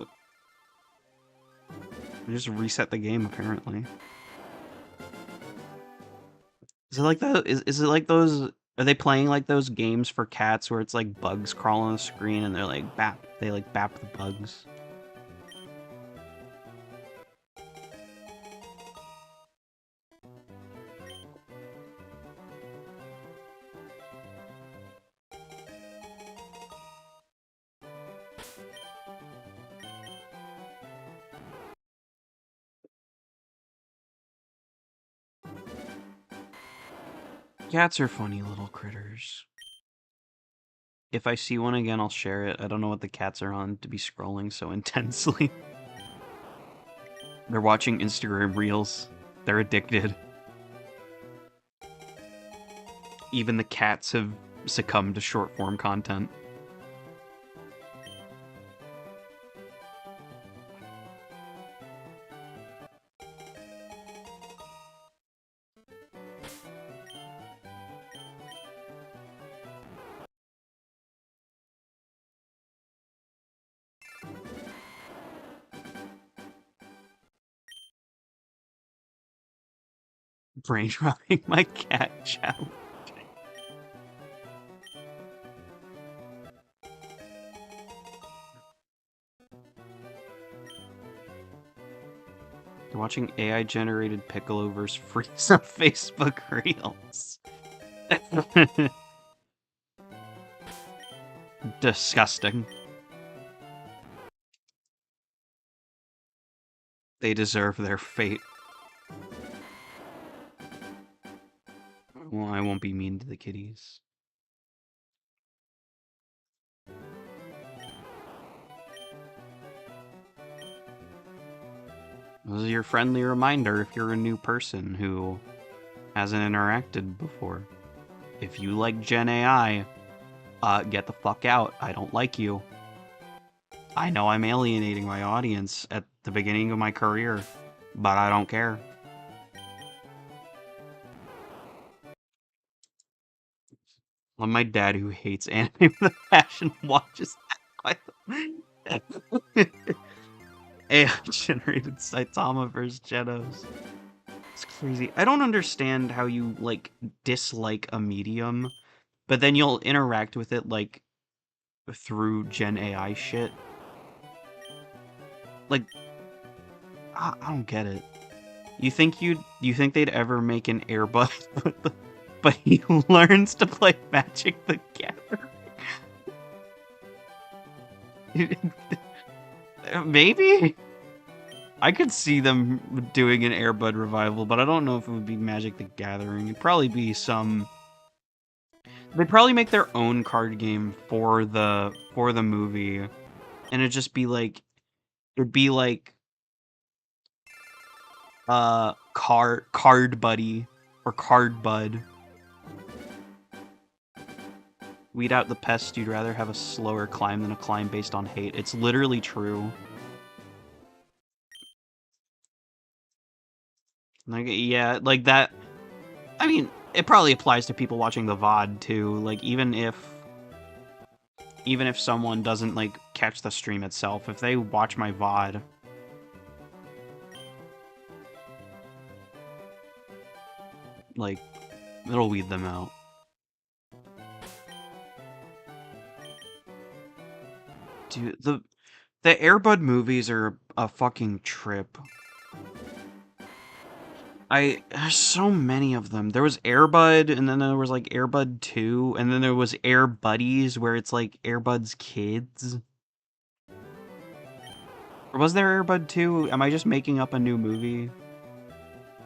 I just reset the game, apparently. Is it like that? Is it like those... Are they playing like those games for cats where it's like bugs crawl on the screen and they're like bap? They like bap the bugs. Cats are funny little critters. If I see one again, I'll share it. I don't know what the cats are on to be scrolling so intensely. They're watching Instagram reels. They're addicted. Even the cats have succumbed to short form content. Brain rotting my cat challenge. They're watching AI generated Piccolo versus Freeze on Facebook Reels. Disgusting. They deserve their fate. Well, I won't be mean to the kitties. This is your friendly reminder if you're a new person who hasn't interacted before. If you like Gen AI, get the fuck out. I don't like you. I know I'm alienating my audience at the beginning of my career, but I don't care. Well, my dad, who hates anime with a passion, watches AI-generated Saitama vs. Genos. It's crazy. I don't understand how you, like, dislike a medium, but then you'll interact with it, like, through Gen AI shit. Like, I don't get it. You think they'd ever make an Airbud, but he learns to play Magic the Gathering? Maybe? I could see them doing an Airbud revival, but I don't know if it would be Magic the Gathering. It'd probably be some... They'd probably make their own card game for the movie, and it'd just be like... It'd be like... Card Buddy, or Card Bud. Weed out the pest, you'd rather have a slower climb than a climb based on hate. It's literally true. Like, yeah, like that... I mean, it probably applies to people watching the VOD, too. Like, even if even if someone doesn't, like, catch the stream itself, if they watch my VOD, like, it'll weed them out. Dude, the Air Bud movies are a fucking trip. There's so many of them. There was Air Bud, and then there was like Air Bud 2, and then there was Air Buddies, where it's like Air Bud's kids. Or was there Air Bud 2? Am I just making up a new movie?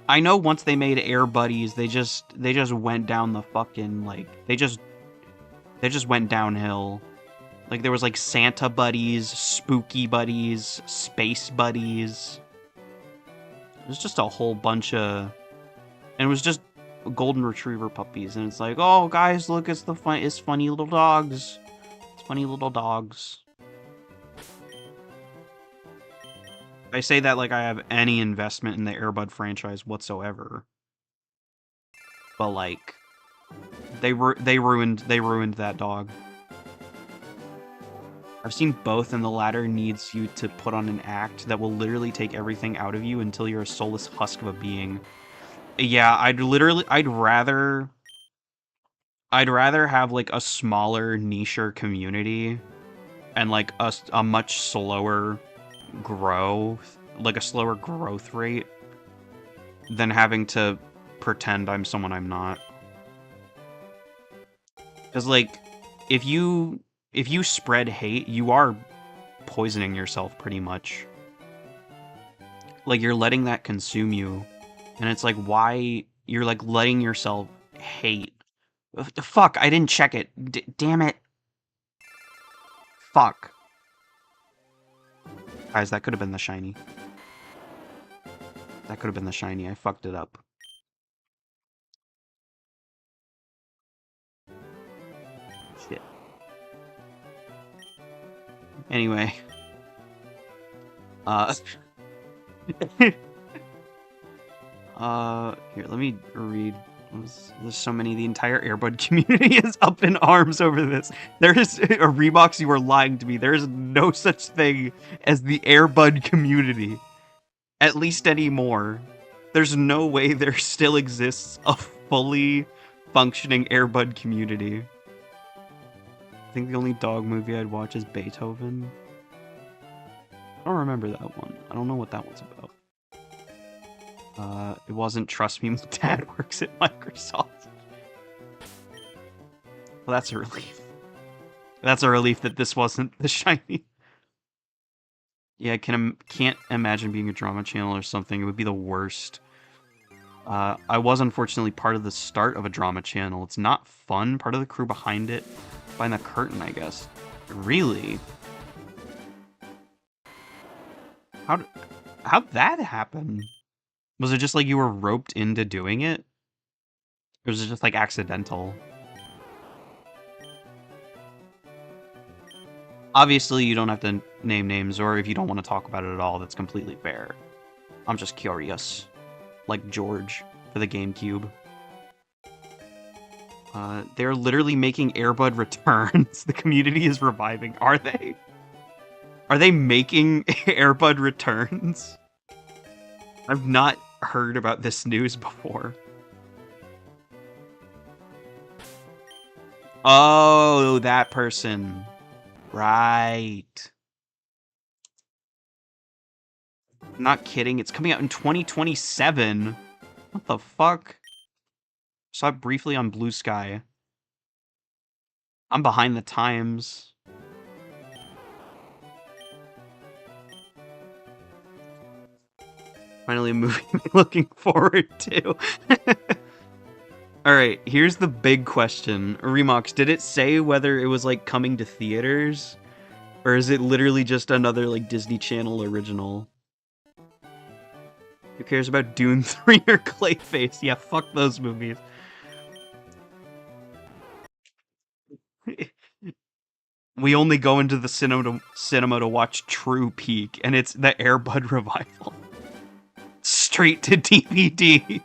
I know once they made Air Buddies, they just went down the fucking, like, they just went downhill. Like, there was like Santa Buddies, Spooky Buddies, Space Buddies. It was just a whole bunch of, and it was just golden retriever puppies, and it's like, oh guys, look, it's funny little dogs. It's funny little dogs. I say that like I have any investment in the Air Bud franchise whatsoever. But like, they ruined that dog. I've seen both, and the latter needs you to put on an act that will literally take everything out of you until you're a soulless husk of a being. Yeah, I'd rather have like a smaller, nicher community and like a much slower growth, like a slower growth rate, than having to pretend I'm someone I'm not. Because like, if you spread hate, you are poisoning yourself pretty much. Like, you're letting that consume you. And it's like, why you're like letting yourself hate. Fuck, I didn't check it. Damn it. Fuck. Guys, that could have been the shiny. That could have been the shiny. I fucked it up. Shit. Anyway. Here, let me read. There's so many. The entire Air Bud community is up in arms over this. There is a Reeboks, you are lying to me. There is no such thing as the Air Bud community. At least anymore. There's no way there still exists a fully functioning Air Bud community. I think the only dog movie I'd watch is Beethoven. I don't remember that one. I don't know what that one's about. It wasn't Trust Me, My Dad Works at Microsoft. Well, that's a relief. That's a relief that this wasn't the shiny. Yeah, I can't imagine being a drama channel or something. It would be the worst. I was unfortunately part of the start of a drama channel. It's not fun. Part of the crew behind it. Behind the curtain, I guess. Really? How'd that happen? Was it just like you were roped into doing it? Or was it just like accidental? Obviously, you don't have to name names, or if you don't want to talk about it at all, that's completely fair. I'm just curious. Like George for the GameCube. They're literally making Air Bud returns. The community is reviving. Are they? Are they making Air Bud returns? I've not heard about this news before. Oh, that person. Right. I'm not kidding. It's coming out in 2027. What the fuck? Saw it briefly on Blue Sky. I'm behind the times. Finally a movie I'm looking forward to. Alright, here's the big question. Remox, did it say whether it was like coming to theaters? Or is it literally just another like Disney Channel original? Who cares about Dune 3 or Clayface? Yeah, fuck those movies. We only go into the cinema to watch True Peak, and it's the Air Bud revival. Straight to DVD.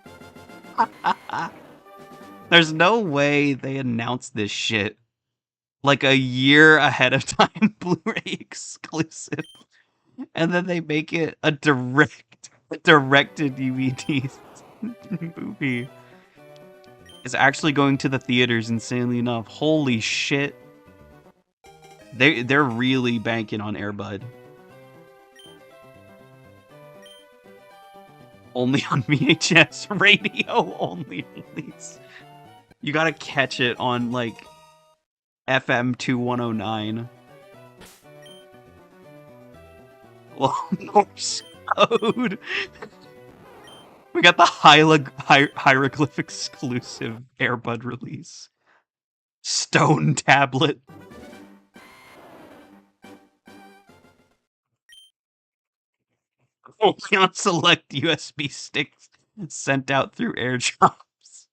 There's no way they announced this shit like a year ahead of time, Blu-ray exclusive, and then they make it a direct to DVD movie. It's actually going to the theaters, insanely enough. Holy shit. They're really banking on Air Bud. Only on VHS radio only release. You gotta catch it on like FM 2109. Well, Morse code. We got the hieroglyph exclusive Air Bud release. Stone tablet. Only on select USB sticks sent out through airdrops.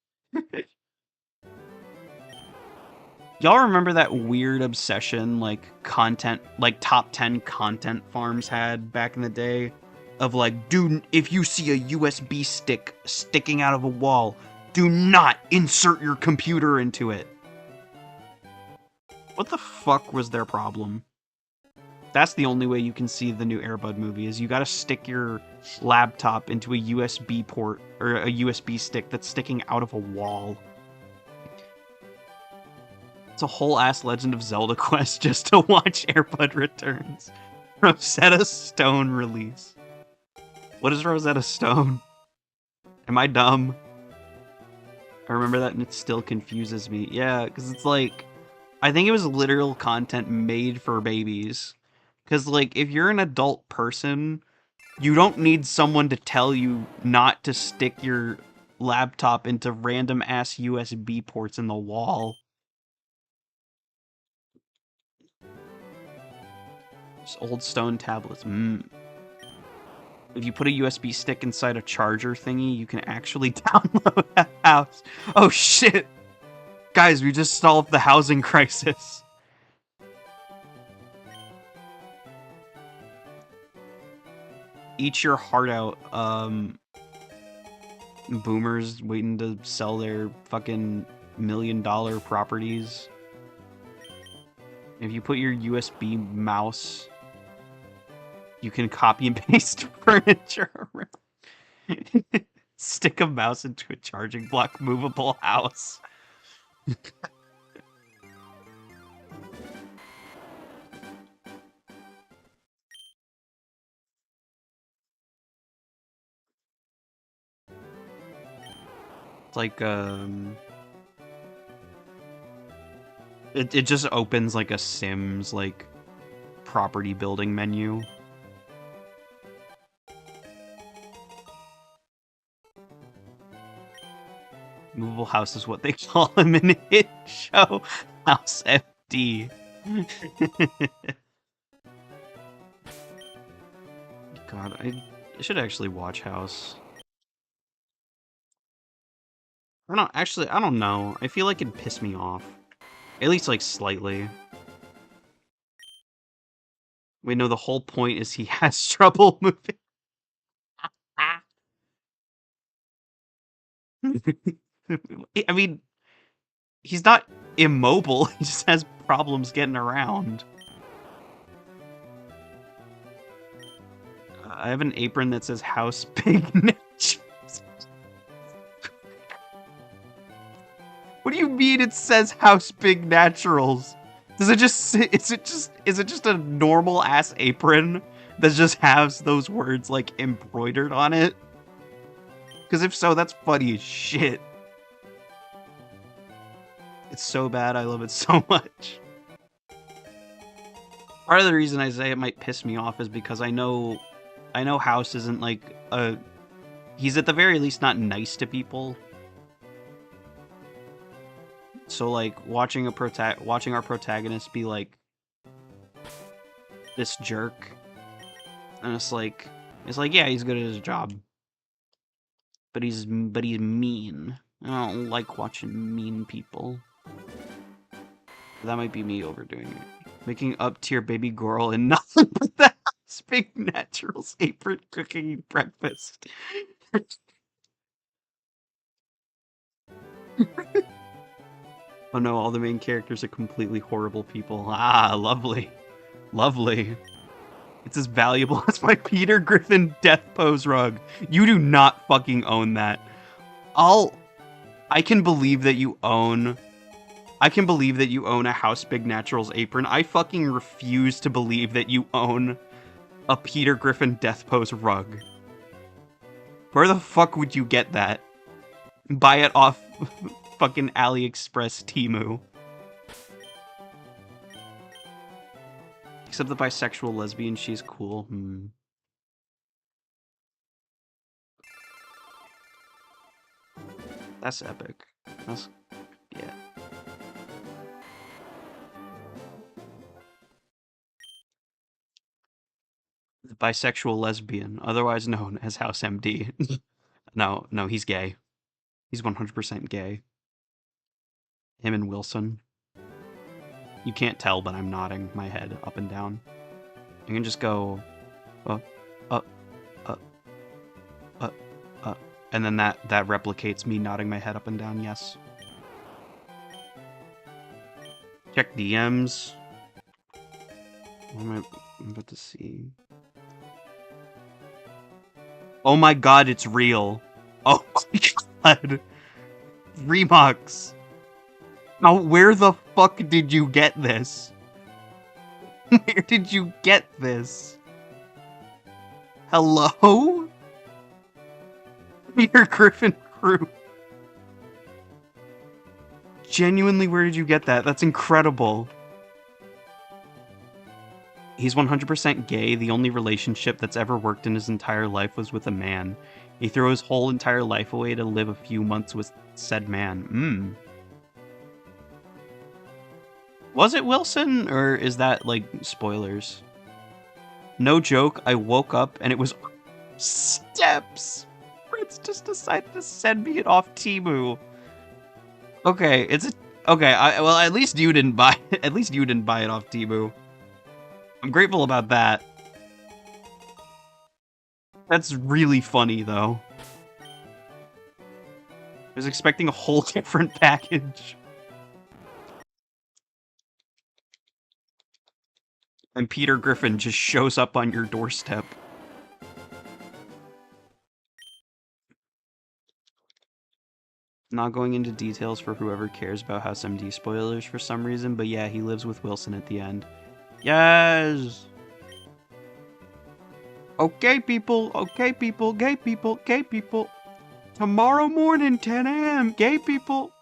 Y'all remember that weird obsession like content, like top 10 content farms had back in the day? Of like, dude, if you see a USB stick sticking out of a wall, do not insert your computer into it. What the fuck was their problem? That's the only way you can see the new Air Bud movie, is you gotta stick your laptop into a USB port, or a USB stick that's sticking out of a wall. It's a whole ass Legend of Zelda quest just to watch Air Bud Returns. Rosetta Stone release. What is Rosetta Stone? Am I dumb? I remember that and it still confuses me. Yeah, because it's like, I think it was literal content made for babies. Because, like, if you're an adult person, you don't need someone to tell you not to stick your laptop into random ass USB ports in the wall. Just old stone tablets. If you put a USB stick inside a charger thingy, you can actually download a house. Oh shit! Guys, we just solved the housing crisis. Eat your heart out, boomers waiting to sell their fucking $1 million properties. If you put your USB mouse, you can copy and paste furniture around. Stick a mouse into a charging block movable house. It's like, it just opens like a Sims, like, property building menu. Movable house is what they call him in Hit Show. House FD. God, I should actually watch House. I don't know. I feel like it'd piss me off. At least, like, slightly. Wait, no, the whole point is he has trouble moving. I mean, he's not immobile, he just has problems getting around. I have an apron that says House Big Naturals. What do you mean it says House Big Naturals? Does it just is it just a normal ass apron that just has those words like embroidered on it? Because if so, that's funny as shit. It's so bad, I love it so much. Part of the reason I say it might piss me off is because I know House isn't like he's at the very least not nice to people. So like watching our protagonist be like this jerk, and it's like yeah, he's good at his job, but he's mean. I don't like watching mean people. That might be me overdoing it. Making up to your baby girl and nothing but the House Big Naturals apron cooking breakfast. Oh no, all the main characters are completely horrible people. Ah, lovely. Lovely. It's as valuable as my Peter Griffin death pose rug. You do not fucking own that. I can believe that you own... I can believe that you own a House Big Naturals apron. I fucking refuse to believe that you own a Peter Griffin death pose rug. Where the fuck would you get that? Buy it off fucking AliExpress Temu. Except the bisexual lesbian, she's cool. That's epic. That's... yeah. The bisexual lesbian, otherwise known as House MD. No, he's gay. He's 100% gay. Him and Wilson. You can't tell, but I'm nodding my head up and down. I can just go... uh, uh, uh, and then that replicates me nodding my head up and down, yes. Check DMs. What am I about to see? Oh my god, it's real. Oh my god. Remux. Now, where the fuck did you get this? Where did you get this? Hello? Peter Griffin crew. Genuinely, where did you get that? That's incredible. He's 100% gay. The only relationship that's ever worked in his entire life was with a man. He threw his whole entire life away to live a few months with said man. Was it Wilson, or is that, like, spoilers? No joke, I woke up and it was steps! Fritz just decided to send me it off Temu. Okay, okay, well, at least you didn't buy it. At least you didn't buy it off Temu. I'm grateful about that. That's really funny, though. I was expecting a whole different package. And Peter Griffin just shows up on your doorstep. Not going into details for whoever cares about House MD spoilers for some reason, but yeah, he lives with Wilson at the end. Yes! Okay, people, gay people. Tomorrow morning, 10 a.m., gay people.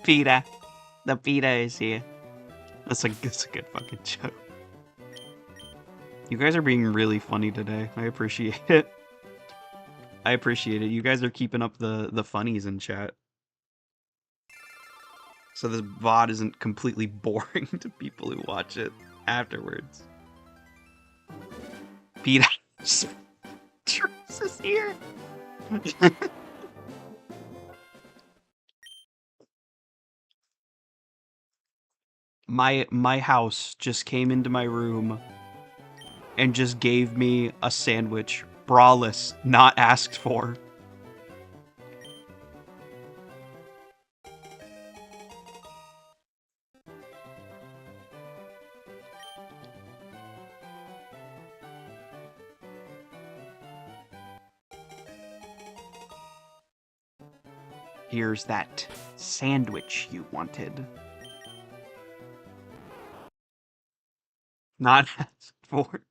PETA. The PETA is here. That's a good fucking joke. You guys are being really funny today. I appreciate it. I appreciate it. You guys are keeping up the funnies in chat. So this VOD isn't completely boring to people who watch it afterwards. PETA. Truce is here. My house just came into my room and just gave me a sandwich, braless, not asked for. Here's that sandwich you wanted. Not asked for.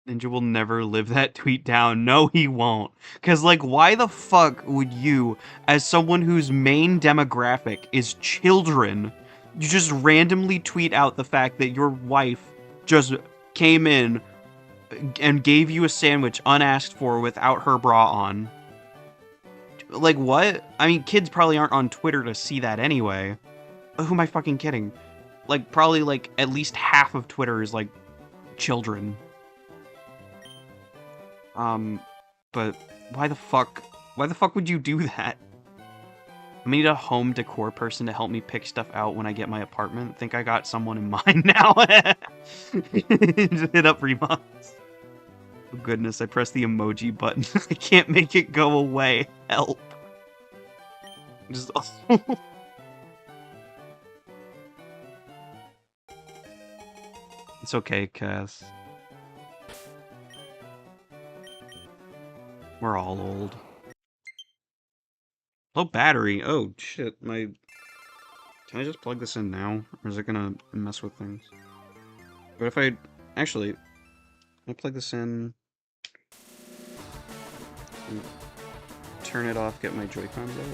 Ninja will never live that tweet down. No, he won't. Because, like, why the fuck would you, as someone whose main demographic is children, you just randomly tweet out the fact that your wife just came in and gave you a sandwich unasked for without her bra on? Like, what? I mean, kids probably aren't on Twitter to see that anyway. Who am I fucking kidding? Like, probably, like, at least half of Twitter is, like, children. But why the fuck would you do that? I need a home decor person to help me pick stuff out when I get my apartment. Think I got someone in mind now. Just hit up Remox. Oh goodness, I pressed the emoji button. I can't make it go away. Help. Just... It's okay, Cass. We're all old. Low battery. Oh shit, my... Can I just plug this in now? Or is it gonna mess with things? But if I... Actually, I plug this in... Turn it off, get my Joy-Cons out.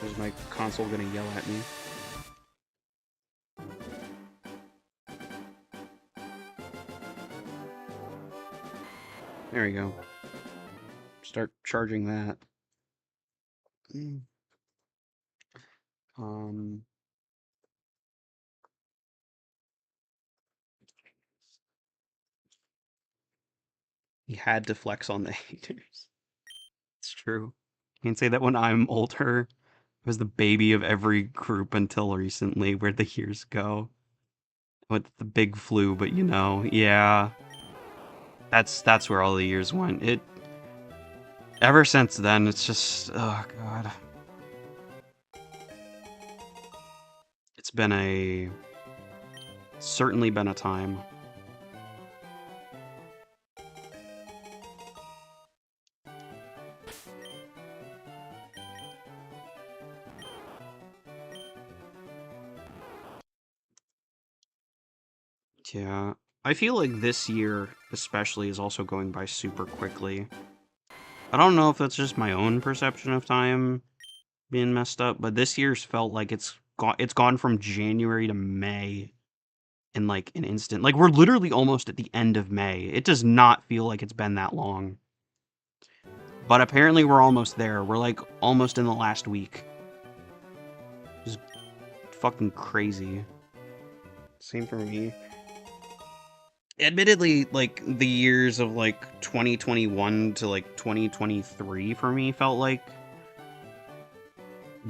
Is my console gonna yell at me? There we go. Start charging that. He had to flex on the haters. It's true. Can't say that when I'm older. I was the baby of every group until recently. Where'd the years go? With the big flu, but you know, yeah. That's where all the years went. Ever since then, it's just, oh god. It's been certainly been a time. Yeah. I feel like this year, especially, is also going by super quickly. I don't know if that's just my own perception of time being messed up, but this year's felt like it's gone from January to May in like an instant. Like we're literally almost at the end of May. It does not feel like it's been that long. But apparently we're almost there. We're like almost in the last week. It's fucking crazy. Same for me. Admittedly, like the years of like 2021 to like 2023 for me felt like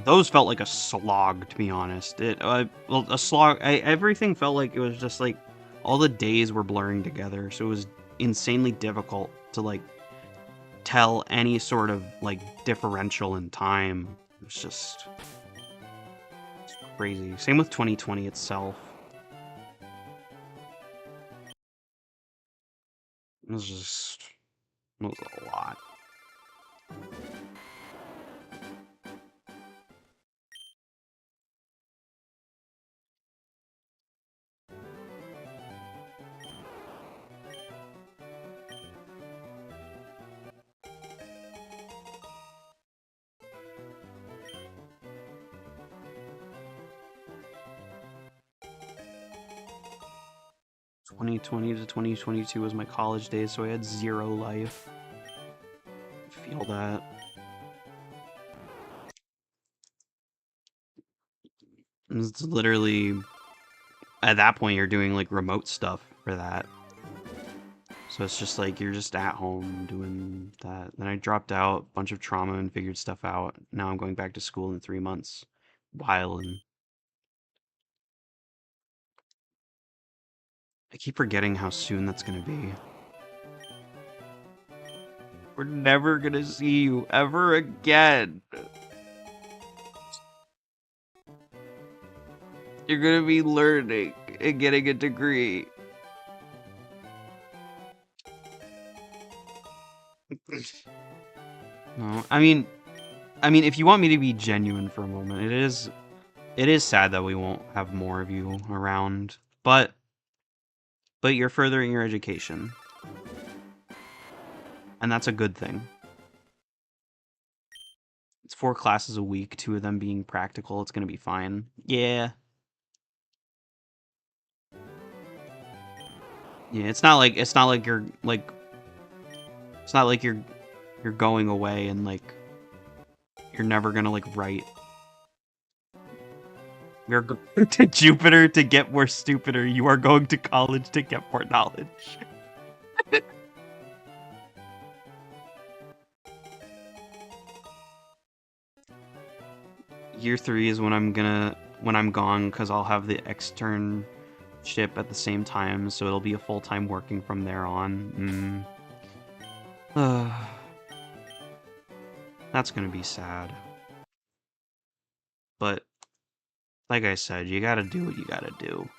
those felt like a slog, to be honest. Well, a slog. Everything felt like it was just like all the days were blurring together, so it was insanely difficult to like tell any sort of like differential in time. It was just crazy. Same with 2020 itself. It was a lot. 2020 to 2022 was my college days, so I had zero life. I feel that. It's literally, at that point, you're doing like remote stuff for that. So it's just like, you're just at home doing that. Then I dropped out, a bunch of trauma and figured stuff out. Now I'm going back to school in 3 months. Wildin'. I keep forgetting how soon that's gonna be. We're never gonna see you ever again. You're gonna be learning and getting a degree. No, I mean, if you want me to be genuine for a moment, it is sad that we won't have more of you around, but you're furthering your education, and that's a good thing. It's 4 classes a week, 2 of them being practical. It's gonna be fine. Yeah. Yeah, it's not like you're like, it's not like you're going away and like you're never gonna like write. You're going to Jupiter to get more stupider. You are going to college to get more knowledge. Year 3 is when I'm gone, because I'll have the extern ship at the same time, so it'll be a full-time working from there on. That's gonna be sad. But, like I said, you gotta do what you gotta do.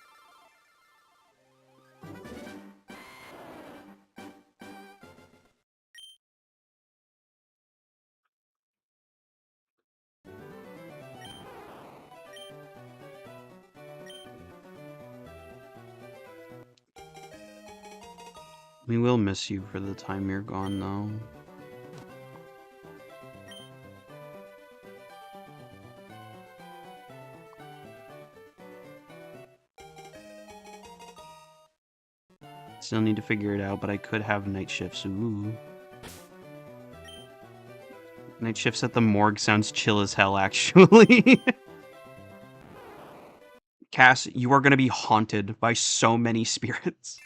We will miss you for the time you're gone, though. Still need to figure it out, but I could have night shifts. Ooh. Night shifts at the morgue sounds chill as hell, actually. Cass, you are going to be haunted by so many spirits.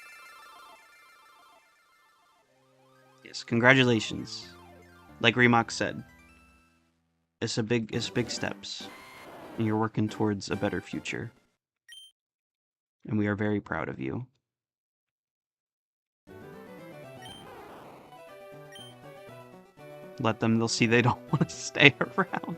Yes, congratulations. Like Remox said, it's big steps, and you're working towards a better future. And we are very proud of you. Let them, they'll see they don't want to stay around.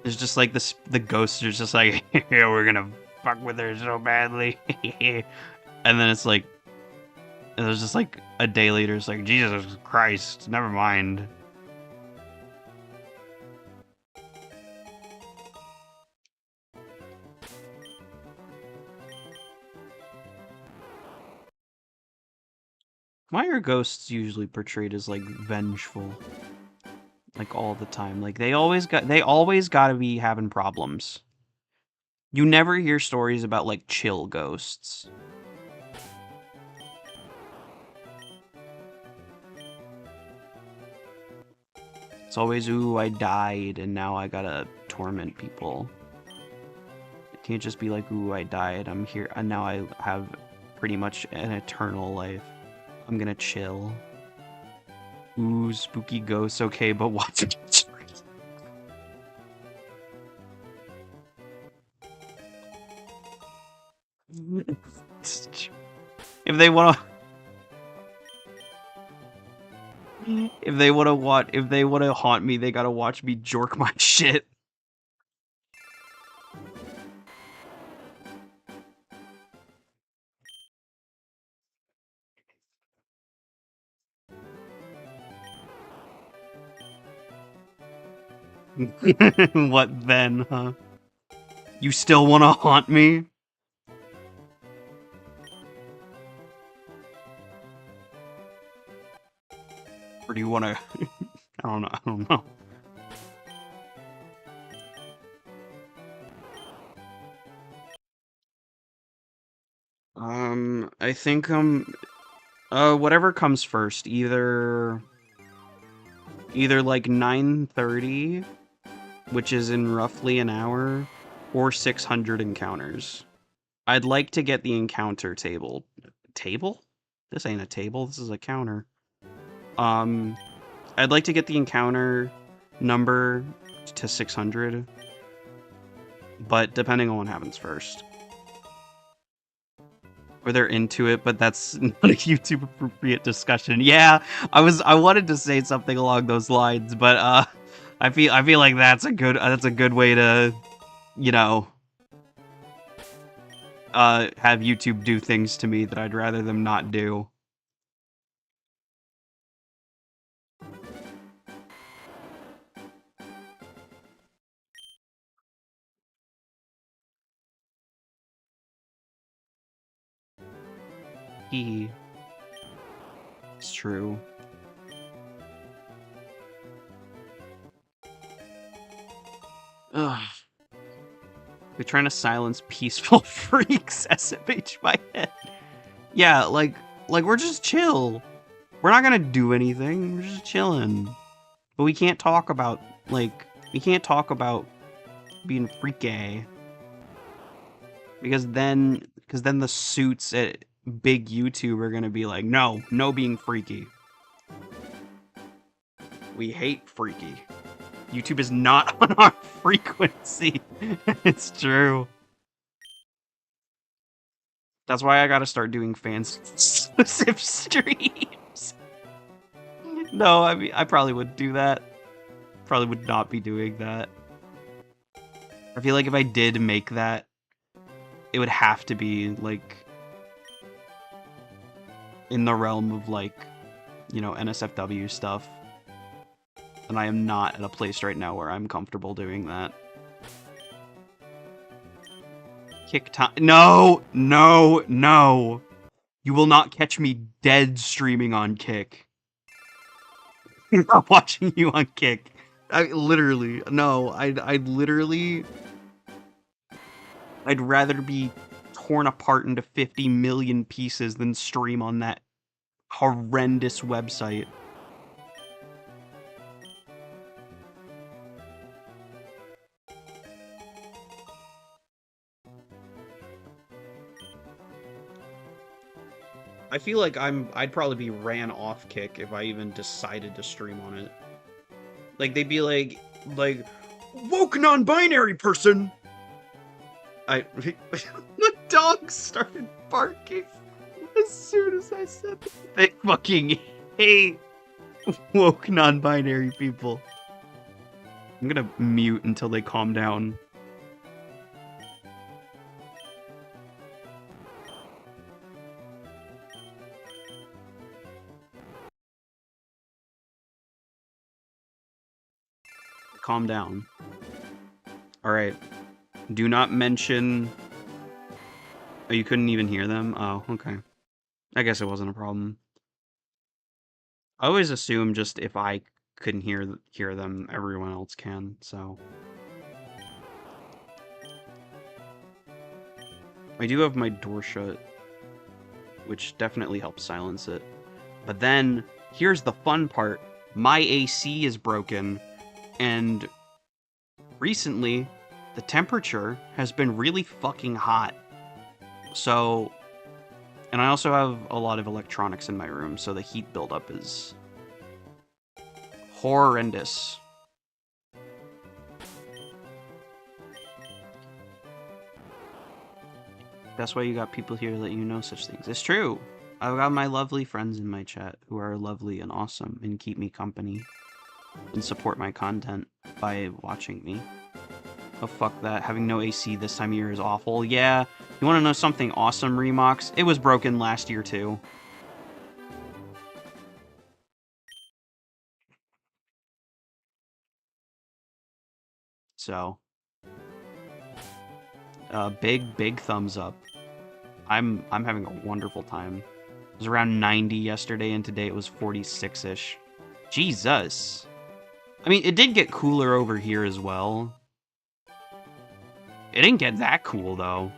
It's just like this, the ghosts are just like, yeah, we're gonna fuck with her so badly. And then it's like, it was just like a day later, it's like, Jesus Christ, never mind. Why are ghosts usually portrayed as like vengeful? Like all the time. Like they always gotta be having problems. You never hear stories about like chill ghosts. It's always, ooh, I died and now I gotta torment people. It can't just be like, ooh, I died, I'm here, and now I have pretty much an eternal life. I'm gonna chill. Ooh, spooky ghosts, okay, but watch it. If they wanna... If they wanna haunt me, they gotta watch me jork my shit. What then, huh? You still wanna haunt me? Or do you wanna... I don't know. I think, whatever comes first, either like 9:30, which is in roughly an hour, or 600 encounters. I'd like to get the encounter table. Table? This ain't a table, this is a counter. I'd like to get the encounter number to 600, but depending on what happens first. Or they're into it, but that's not a YouTube appropriate discussion. Yeah, I wanted to say something along those lines, but I feel like that's a good way to, you know, have YouTube do things to me that I'd rather them not do. It's true. Ugh. We're trying to silence peaceful freaks, SMH my head. Yeah, like we're just chill. We're not gonna do anything, we're just chilling. But we can't talk about, being freaky. Because then the suits at big YouTube are gonna be like, no being freaky. We hate freaky. YouTube is not on our frequency. It's true. That's why I gotta start doing fans exclusive streams. No, I mean, I probably would do that. Probably would not be doing that. I feel like if I did make that, it would have to be, like, in the realm of, like, you know, NSFW stuff. And I am not at a place right now where I'm comfortable doing that. Kick time. No! No! No! You will not catch me dead streaming on Kick. I'm not watching you on Kick. I'd literally... I'd rather be torn apart into 50 million pieces than stream on that horrendous website. I feel like I'd probably be ran off Kick if I even decided to stream on it. Like, they'd be like, woke non-binary person! The dog started barking as soon as I said that. They fucking hate woke non-binary people. I'm gonna mute until they calm down. Calm down. Alright. Do not mention... Oh, you couldn't even hear them? Oh, okay. I guess it wasn't a problem. I always assume just if I couldn't hear them, everyone else can, so... I do have my door shut, which definitely helps silence it. But then, here's the fun part. My AC is broken, and recently, the temperature has been really fucking hot. So, and I also have a lot of electronics in my room, so the heat buildup is horrendous. That's why you got people here that you know such things. It's true. I've got my lovely friends in my chat who are lovely and awesome and keep me company and support my content by watching me. Oh, fuck that. Having no AC this time of year is awful. Yeah. You want to know something awesome, Remox? It was broken last year, too. So. Big thumbs up. I'm having a wonderful time. It was around 90 yesterday, and today it was 46-ish. Jesus. I mean, it did get cooler over here as well. It didn't get that cool, though.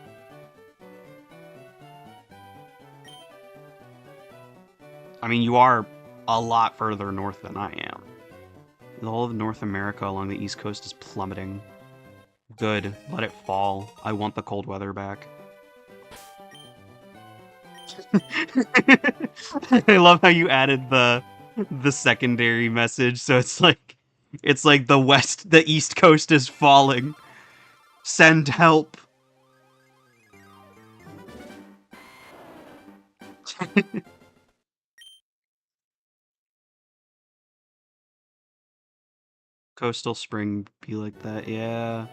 I mean, you are a lot further north than I am. The whole of North America along the East Coast is plummeting. Good. Let it fall. I want the cold weather back. I love how you added the secondary message, so it's like the East Coast is falling. Send help. Coastal spring be like that, yeah.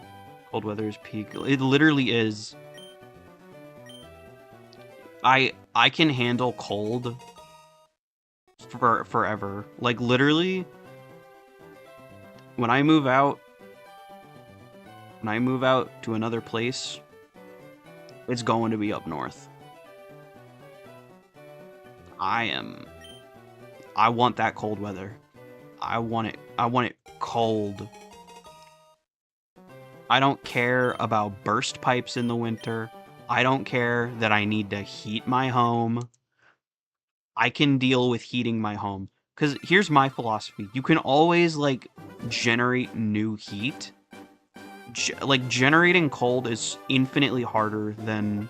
Cold weather is peak. It literally is. I can handle cold for forever. Like, literally, when I move out to another place, it's going to be up north. I want that cold weather. I want it cold. I don't care about burst pipes in the winter. I don't care that I need to heat my home. I can deal with heating my home. Because here's my philosophy. You can always, like, generate new heat. Like, generating cold is infinitely harder than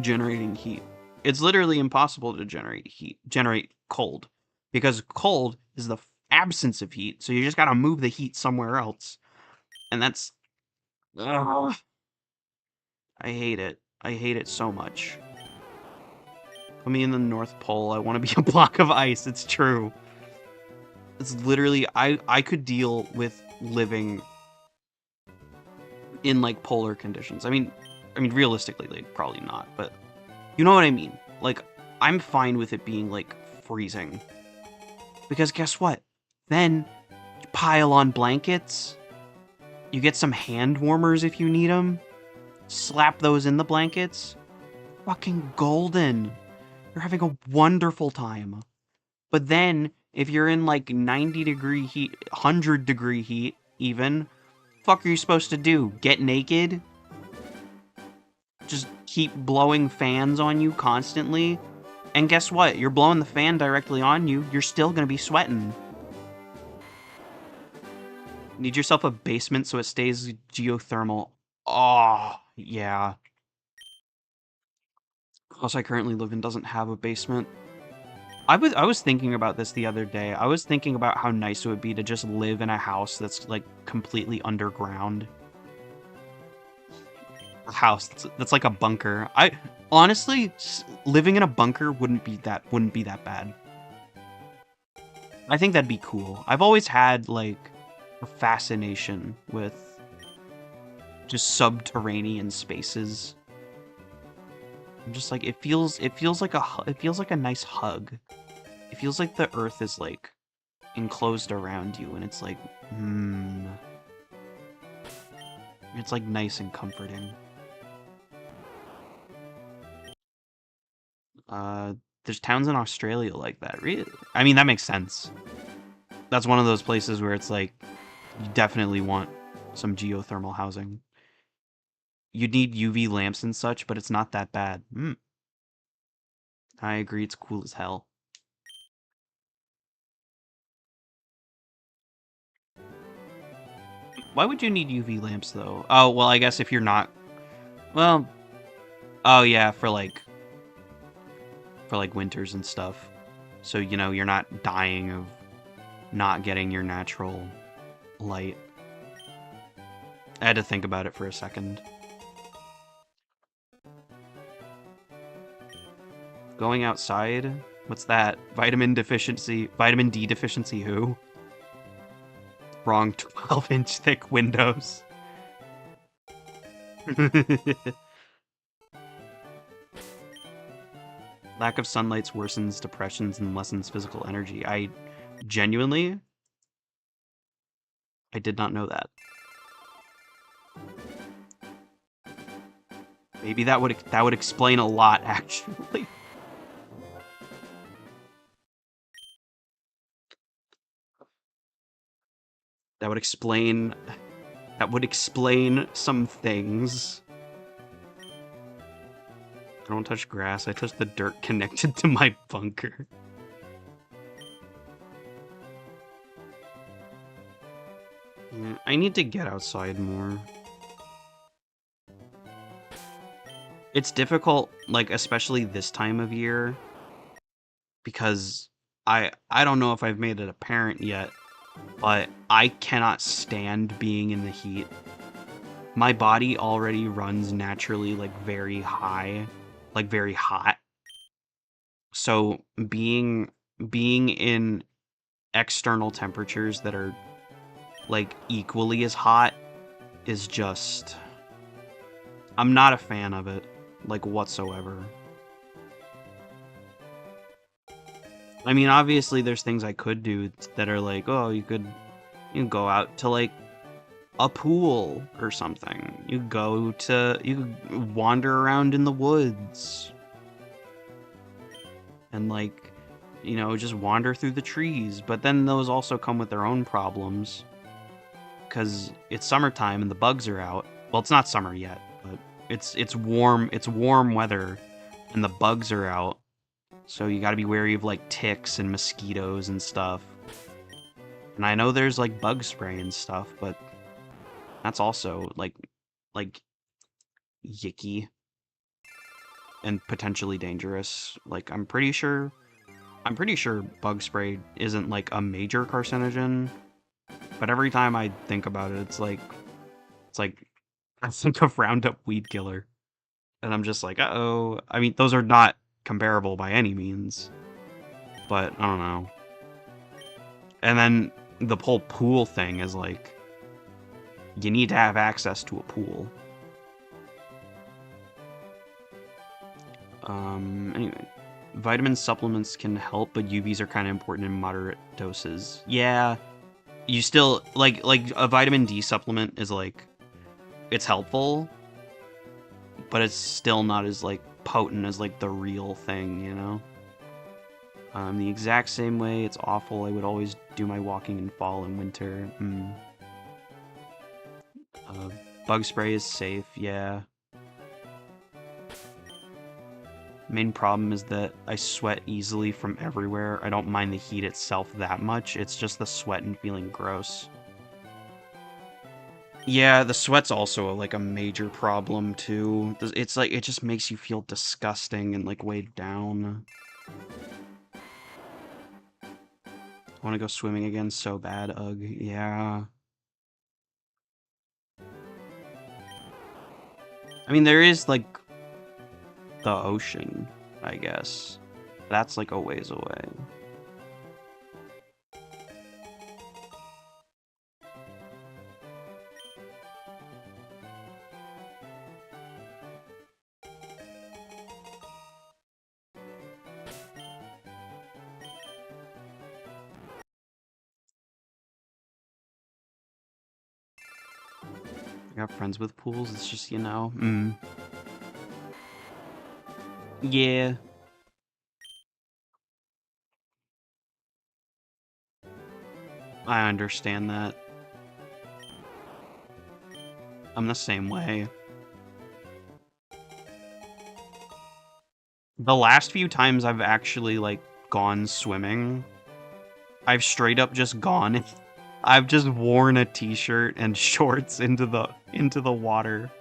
generating heat. It's literally impossible to generate cold. Because cold is the absence of heat, so you just gotta move the heat somewhere else. And that's... Ugh, I hate it. I hate it so much. Put me in the North Pole. I want to be a block of ice. It's true. It's literally... I could deal with living in, like, polar conditions. I mean, realistically, like, probably not, but you know what I mean. Like, I'm fine with it being, like, freezing. Because guess what? Then you pile on blankets. You get some hand warmers if you need them. Slap those in the blankets. Fucking golden. You're having a wonderful time. But then, if you're in, like, 90-degree heat, 100-degree heat, even, fuck are you supposed to do? Get naked? Just keep blowing fans on you constantly? And guess what? You're blowing the fan directly on you. You're still gonna be sweating. Need yourself a basement so it stays geothermal. Oh, yeah. The house I currently live in doesn't have a basement. I was thinking about this the other day. I was thinking about how nice it would be to just live in a house that's, like, completely underground. A house that's like a bunker. I honestly, living in a bunker wouldn't be that bad. I think that'd be cool. I've always had, like, a fascination with just subterranean spaces. I'm just like, it feels like a nice hug. It feels like the earth is, like, enclosed around you, and it's like, it's, like, nice and comforting. There's towns in Australia like that. Really? I mean, that makes sense. That's one of those places where it's like, you definitely want some geothermal housing. You'd need UV lamps and such, but it's not that bad. I agree, it's cool as hell. Why would you need UV lamps, though? Oh, well, I guess if you're not... Well... Oh, yeah, for, like, winters and stuff. So, you know, you're not dying of not getting your natural light. I had to think about it for a second. Going outside? What's that? Vitamin deficiency? Vitamin D deficiency who? Wrong 12-inch thick windows. Lack of sunlight worsens depressions and lessens physical energy. I genuinely... I did not know that. Maybe that would explain a lot, actually. That would explain some things. I don't touch grass, I touch the dirt connected to my bunker. Yeah, I need to get outside more. It's difficult, like, especially this time of year, because I don't know if I've made it apparent yet, but I cannot stand being in the heat. My body already runs naturally, like, very high, like, very hot. So being in external temperatures that are, like, equally as hot is just... I'm not a fan of it, like, whatsoever. I mean, obviously there's things I could do that are like, oh, you can go out to, like, a pool or something. You could wander around in the woods. And, like, you know, just wander through the trees. But then those also come with their own problems. Because it's summertime and the bugs are out. Well, it's not summer yet, but it's warm weather and the bugs are out. So you gotta be wary of, like, ticks and mosquitoes and stuff. And I know there's, like, bug spray and stuff, but that's also, like yicky and potentially dangerous. Like, I'm pretty sure I'm pretty sure bug spray isn't like a major carcinogen, but every time I think about it, it's like I think of Roundup weed killer, and I'm just like, uh-oh. I mean, those are not comparable by any means, but I don't know. And then the whole pool thing is like, you need to have access to a pool. Anyway, vitamin supplements can help, but UVs are kind of important in moderate doses. Yeah, you still like a vitamin D supplement is like it's helpful, but it's still not as like potent as like the real thing, you know? The exact same way, it's awful. I would always do my walking in fall and winter. Uh, Bug spray is safe, yeah. Main problem is that I sweat easily from everywhere. I don't mind the heat itself that much. It's just the sweat and feeling gross. Yeah, the sweat's also like a major problem too. It's like it just makes you feel disgusting and like weighed down. I want to go swimming again so bad, ugh. Yeah. I mean, there is like the ocean, I guess. That's like a ways away. I got friends with pools, it's just, you know, Yeah. I understand that. I'm the same way. The last few times I've actually, like, gone swimming, I've straight up just gone. I've just worn a t-shirt and shorts into the water.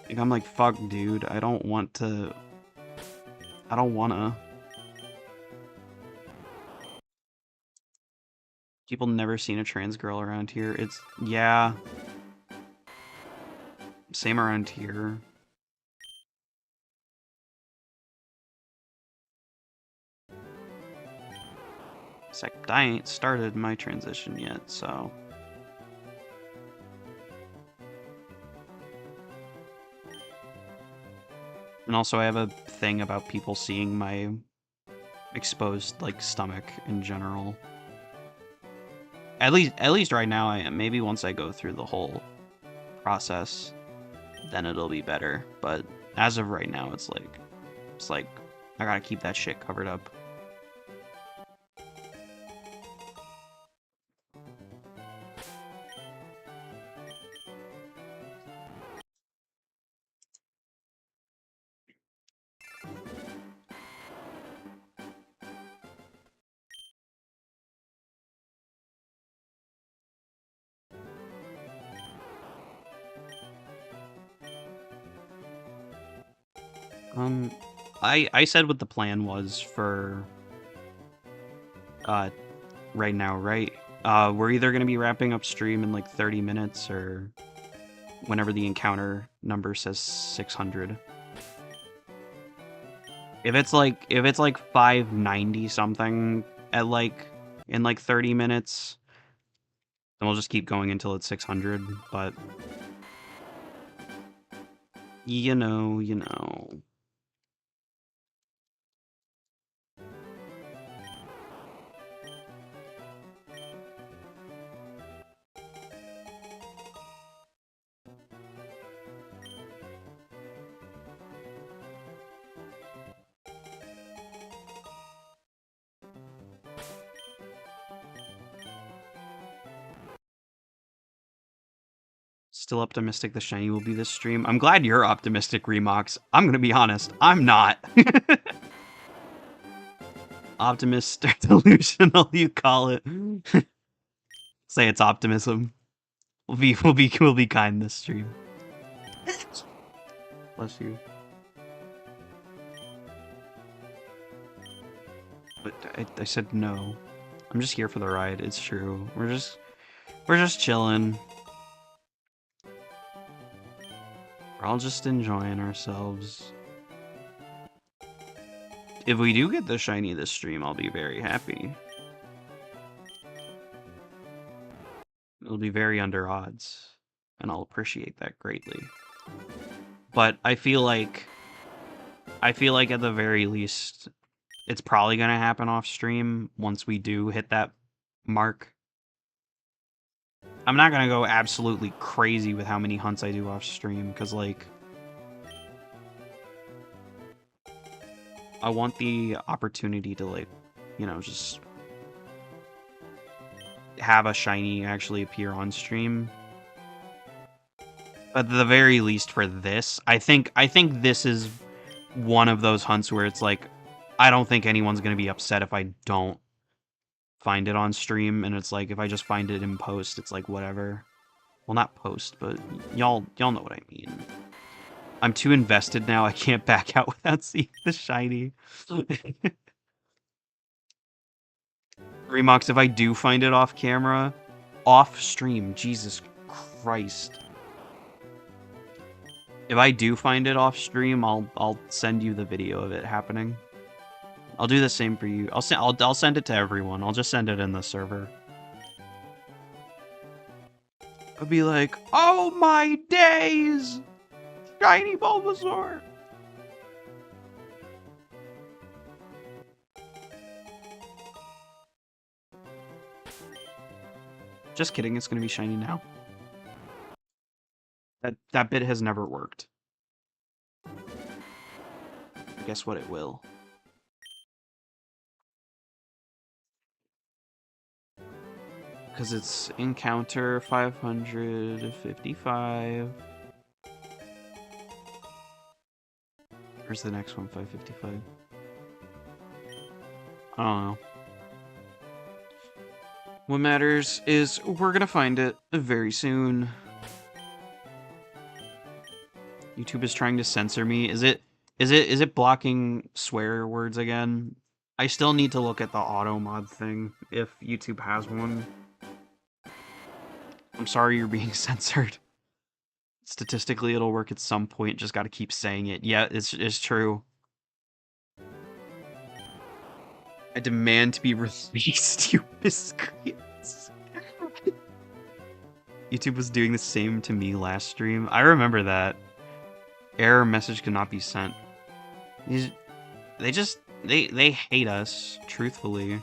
Like, I'm like, fuck, dude, I don't wanna. People never seen a trans girl around here. Yeah, same around here. Except I ain't started my transition yet, so. And also I have a thing about people seeing my exposed, like, stomach in general. At least right now I am. Maybe once I go through the whole process, then it'll be better. But as of right now, it's like, I gotta keep that shit covered up. I said what the plan was for, right now, right? We're either gonna be wrapping up stream in like 30 minutes or whenever the encounter number says 600. If it's like 590 something at like in like 30 minutes, then we'll just keep going until it's 600, but you know. Still optimistic the shiny will be this stream. I'm glad you're optimistic, Remox. I'm gonna be honest, I'm not. Optimist or delusional, you call it. Say it's optimism. We'll be kind this stream. Bless you. But I said no. I'm just here for the ride. It's true. We're just chilling. We're all just enjoying ourselves. If we do get the shiny this stream, I'll be very happy. It'll be very under odds, and I'll appreciate that greatly. But I feel like at the very least, it's probably gonna happen off stream once we do hit that mark. I'm not gonna go absolutely crazy with how many hunts I do off stream, because like I want the opportunity to, like, you know, just have a shiny actually appear on stream. At the very least for this, I think this is one of those hunts where it's like, I don't think anyone's gonna be upset if I don't find it on stream, and it's like if I just find it in post, it's like whatever. Well, not post, but y'all know what I mean. I'm too invested now. I can't back out without seeing the shiny. Remox, if I do find it off camera, off stream, Jesus Christ. If I do find it off stream, I'll send you the video of it happening. I'll do the same for you. I'll send it to everyone. I'll just send it in the server. I'll be like, oh my days! Shiny Bulbasaur! Just kidding, it's gonna be shiny now. That bit has never worked. Guess what, it will. Because it's encounter 555. Where's the next one? 555. I don't know. What matters is we're gonna find it very soon. YouTube is trying to censor me. Is it blocking swear words again? I still need to look at the auto mod thing if YouTube has one. I'm sorry you're being censored. Statistically, it'll work at some point. Just got to keep saying it. Yeah, it's true. I demand to be released, you miscreants. YouTube was doing the same to me last stream. I remember that. Error message cannot be sent. They hate us, truthfully.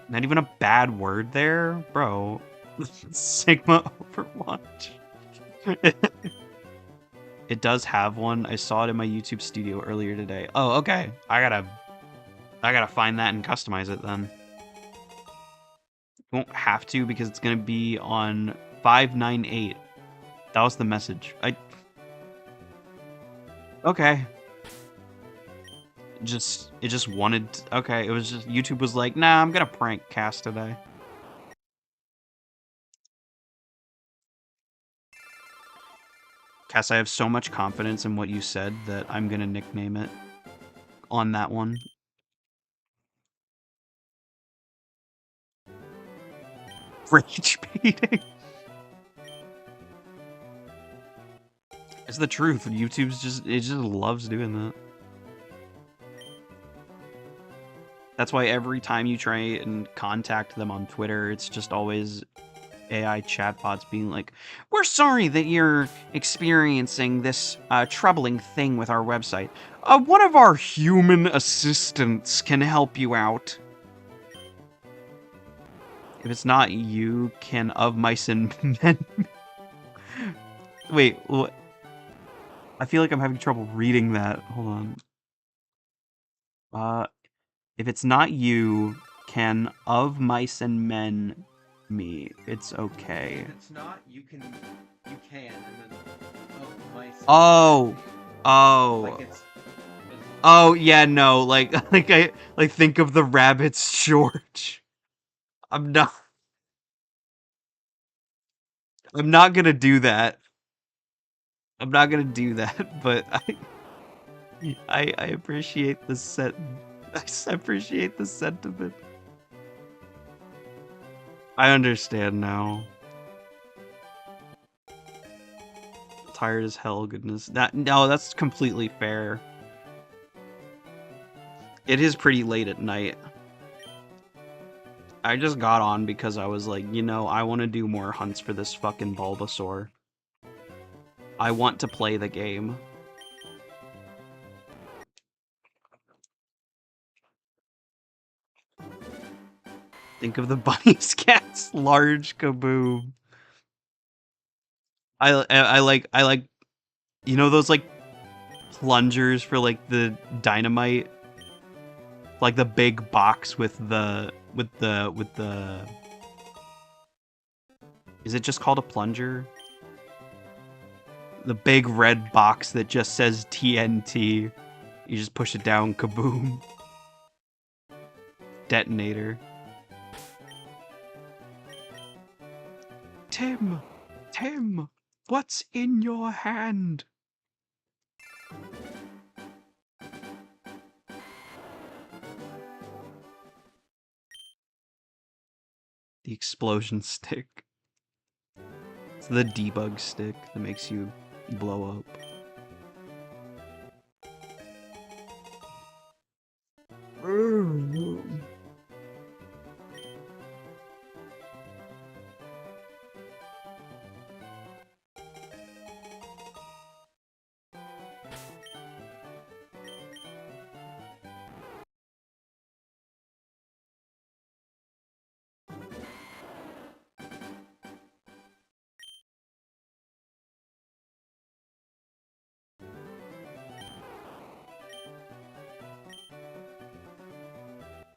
Not even a bad word there, bro. Sigma Overwatch. It does have one. I saw it in my YouTube studio earlier today. Oh, okay. I gotta find that and customize it then. You won't have to because it's gonna be on 598. That was the message. Okay. It just wanted... Okay, it was just... YouTube was like, nah, I'm gonna prank cast today. Cass, I have so much confidence in what you said that I'm gonna nickname it on that one. Rage baiting. It's the truth. YouTube's it just loves doing that. That's why every time you try and contact them on Twitter, it's just always AI chatbots being like, we're sorry that you're experiencing this troubling thing with our website. One of our human assistants can help you out. If it's not you, can of mice and men... Wait, what? I feel like I'm having trouble reading that. Hold on. If it's not you, can of mice and men me. It's okay. If it's not, you can, and then mice. Oh, Like it's oh yeah, no, like think of the rabbits, George. I'm not gonna do that. I'm not gonna do that, but I appreciate the I appreciate the sentiment. I understand now. Tired as hell, goodness. No, that's completely fair. It is pretty late at night. I just got on because I was like, you know, I want to do more hunts for this fucking Bulbasaur. I want to play the game. Think of the bunny scats, large kaboom. I like, you know those like plungers for like the dynamite, like the big box with the. Is it just called a plunger? The big red box that just says TNT. You just push it down, kaboom. Detonator. Tim! Tim! What's in your hand? The explosion stick. It's the debug stick that makes you blow up.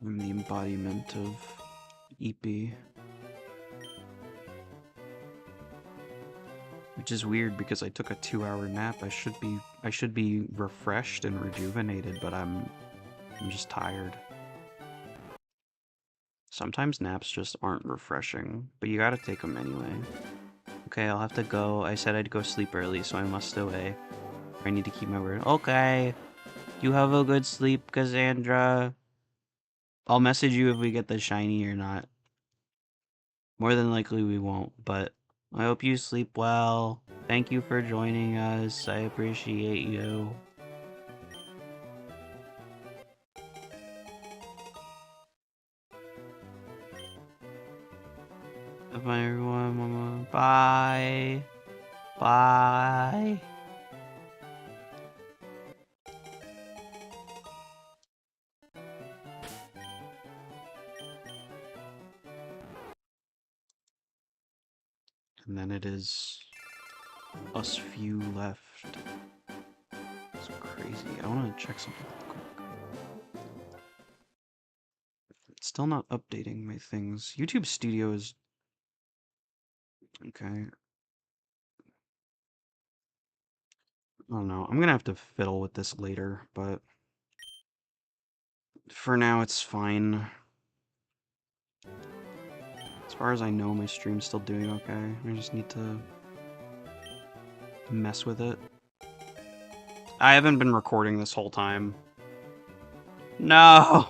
I'm the embodiment of EP. Which is weird because I took a 2-hour nap. I should be refreshed and rejuvenated, but I'm just tired. Sometimes naps just aren't refreshing, but you gotta take them anyway. Okay, I'll have to go. I said I'd go sleep early, so I must away. I need to keep my word. Okay. You have a good sleep, Cassandra. I'll message you if we get the shiny or not. More than likely we won't, but I hope you sleep well. Thank you for joining us. I appreciate you. Bye, everyone. Bye. Bye. And then it is us few left. It's crazy. I want to check something real quick. It's still not updating my things. YouTube Studio is... Okay. I don't know. I'm gonna have to fiddle with this later, but... For now, it's fine. As far as I know, my stream's still doing okay. I just need to... mess with it. I haven't been recording this whole time. No!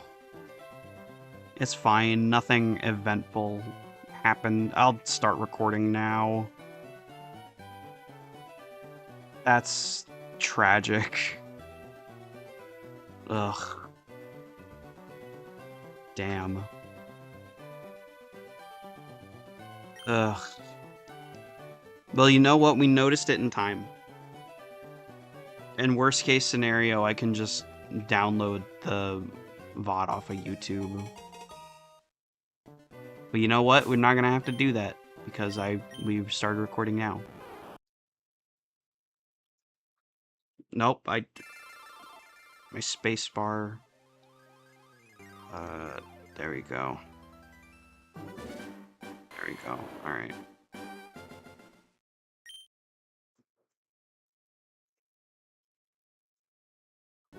It's fine. Nothing eventful happened. I'll start recording now. That's tragic. Ugh. Damn. Ugh. Well, you know what? We noticed it in time. In worst case scenario, I can just download the VOD off of YouTube. But you know what? We're not gonna have to do that because we started recording now. Nope, my space bar. There we go. There we go. Alright.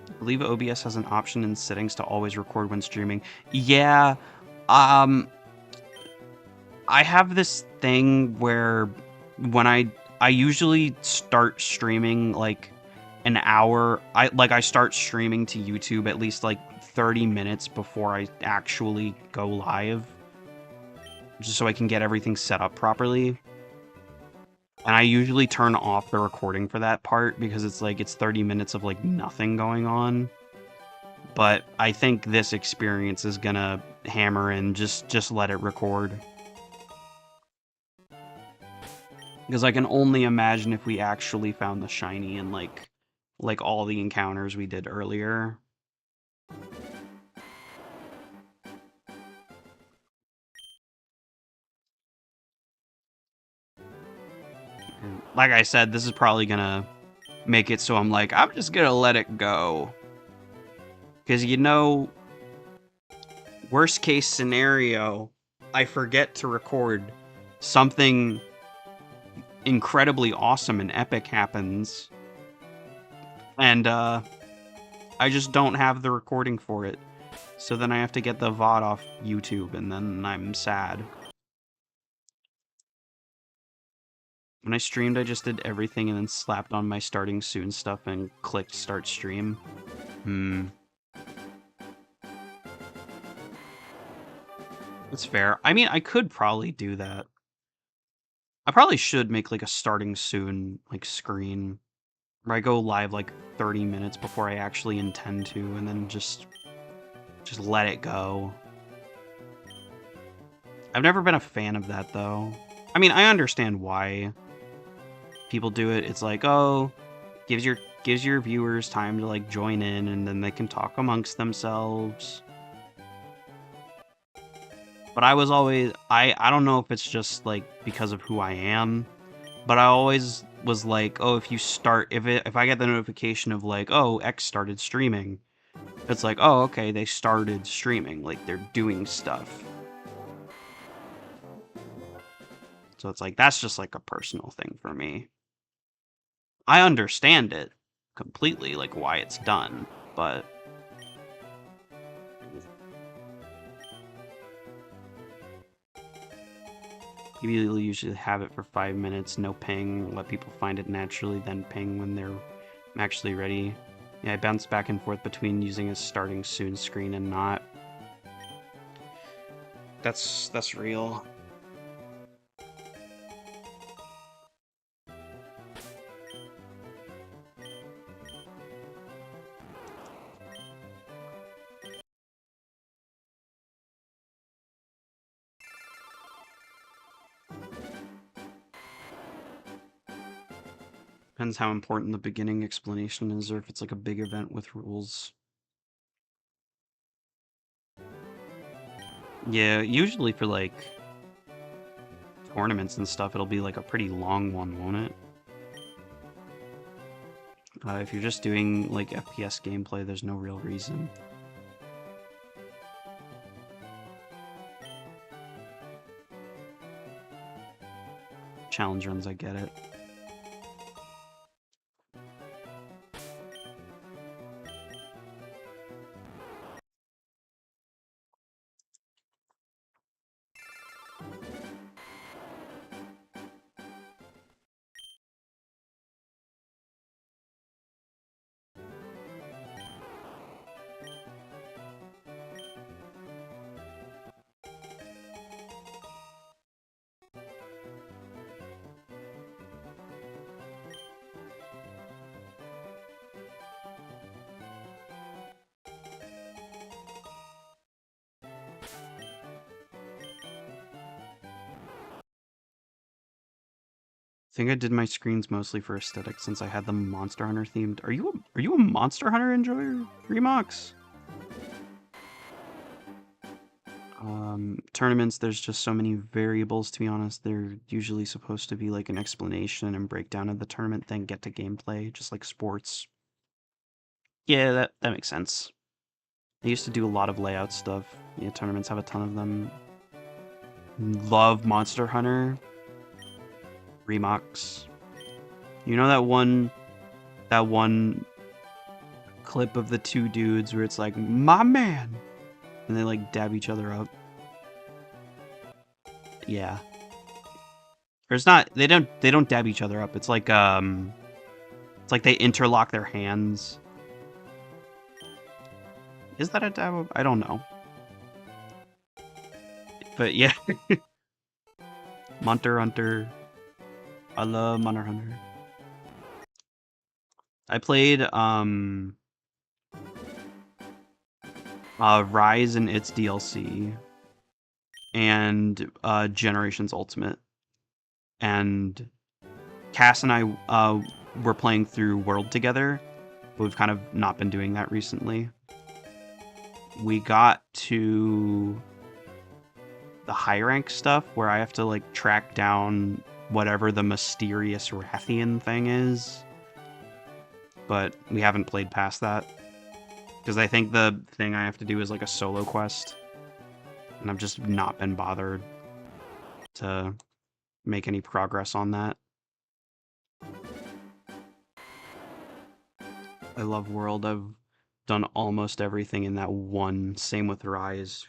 I believe OBS has an option in settings to always record when streaming. Yeah, I have this thing where when I usually start streaming like an hour, I start streaming to YouTube at least like 30 minutes before I actually go live, just so I can get everything set up properly. And I usually turn off the recording for that part because it's like it's 30 minutes of like nothing going on. But I think this experience is gonna hammer in, just let it record. Because I can only imagine if we actually found the shiny in like all the encounters we did earlier. And like I said, this is probably gonna make it so I'm like, I'm just gonna let it go. Because, you know, worst case scenario, I forget to record, something incredibly awesome and epic happens, and I just don't have the recording for it. So then I have to get the VOD off YouTube, and then I'm sad. When I streamed, I just did everything and then slapped on my starting soon stuff and clicked start stream. That's fair. I mean, I could probably do that. I probably should make like a starting soon like screen where I go live like 30 minutes before I actually intend to, and then just let it go. I've never been a fan of that though. I mean, I understand why people do it. It's like, oh, gives your viewers time to like join in, and then they can talk amongst themselves. But I was always I don't know if it's just like because of who I am, but I always was like, oh, if I get the notification of like, oh, X started streaming, it's like, oh, okay, they started streaming, like they're doing stuff. So it's like that's just like a personal thing for me. I understand it completely, like why it's done, but you usually have it for 5 minutes, no ping, let people find it naturally, then ping when they're actually ready. Yeah, I bounce back and forth between using a starting soon screen and not. That's real. Depends how important the beginning explanation is, or if it's like a big event with rules. Yeah, usually for like tournaments and stuff, it'll be like a pretty long one, won't it? If you're just doing like FPS gameplay, there's no real reason. Challenge runs, I get it. I think I did my screens mostly for aesthetic since I had them Monster Hunter themed. Are you a Monster Hunter enjoyer, Remox? Tournaments, there's just so many variables, to be honest. They're usually supposed to be like an explanation and breakdown of the tournament, then get to gameplay, just like sports. Yeah, that makes sense. I used to do a lot of layout stuff. Yeah, tournaments have a ton of them. Love Monster Hunter. Remox. You know that one clip of the two dudes where it's like, my man, and they like dab each other up? Yeah. Or it's not, they don't dab each other up. It's like they interlock their hands. Is that a dab? I don't know. But yeah, Monster Hunter. I love Monster Hunter. I played Rise and its DLC and Generations Ultimate. And Cass and I were playing through World together, but we've kind of not been doing that recently. We got to the high rank stuff where I have to like track down whatever the mysterious Rathian thing is, but we haven't played past that because I think the thing I have to do is like a solo quest, and I've just not been bothered to make any progress on that. I love World. I've done almost everything in that one. Same with Rise.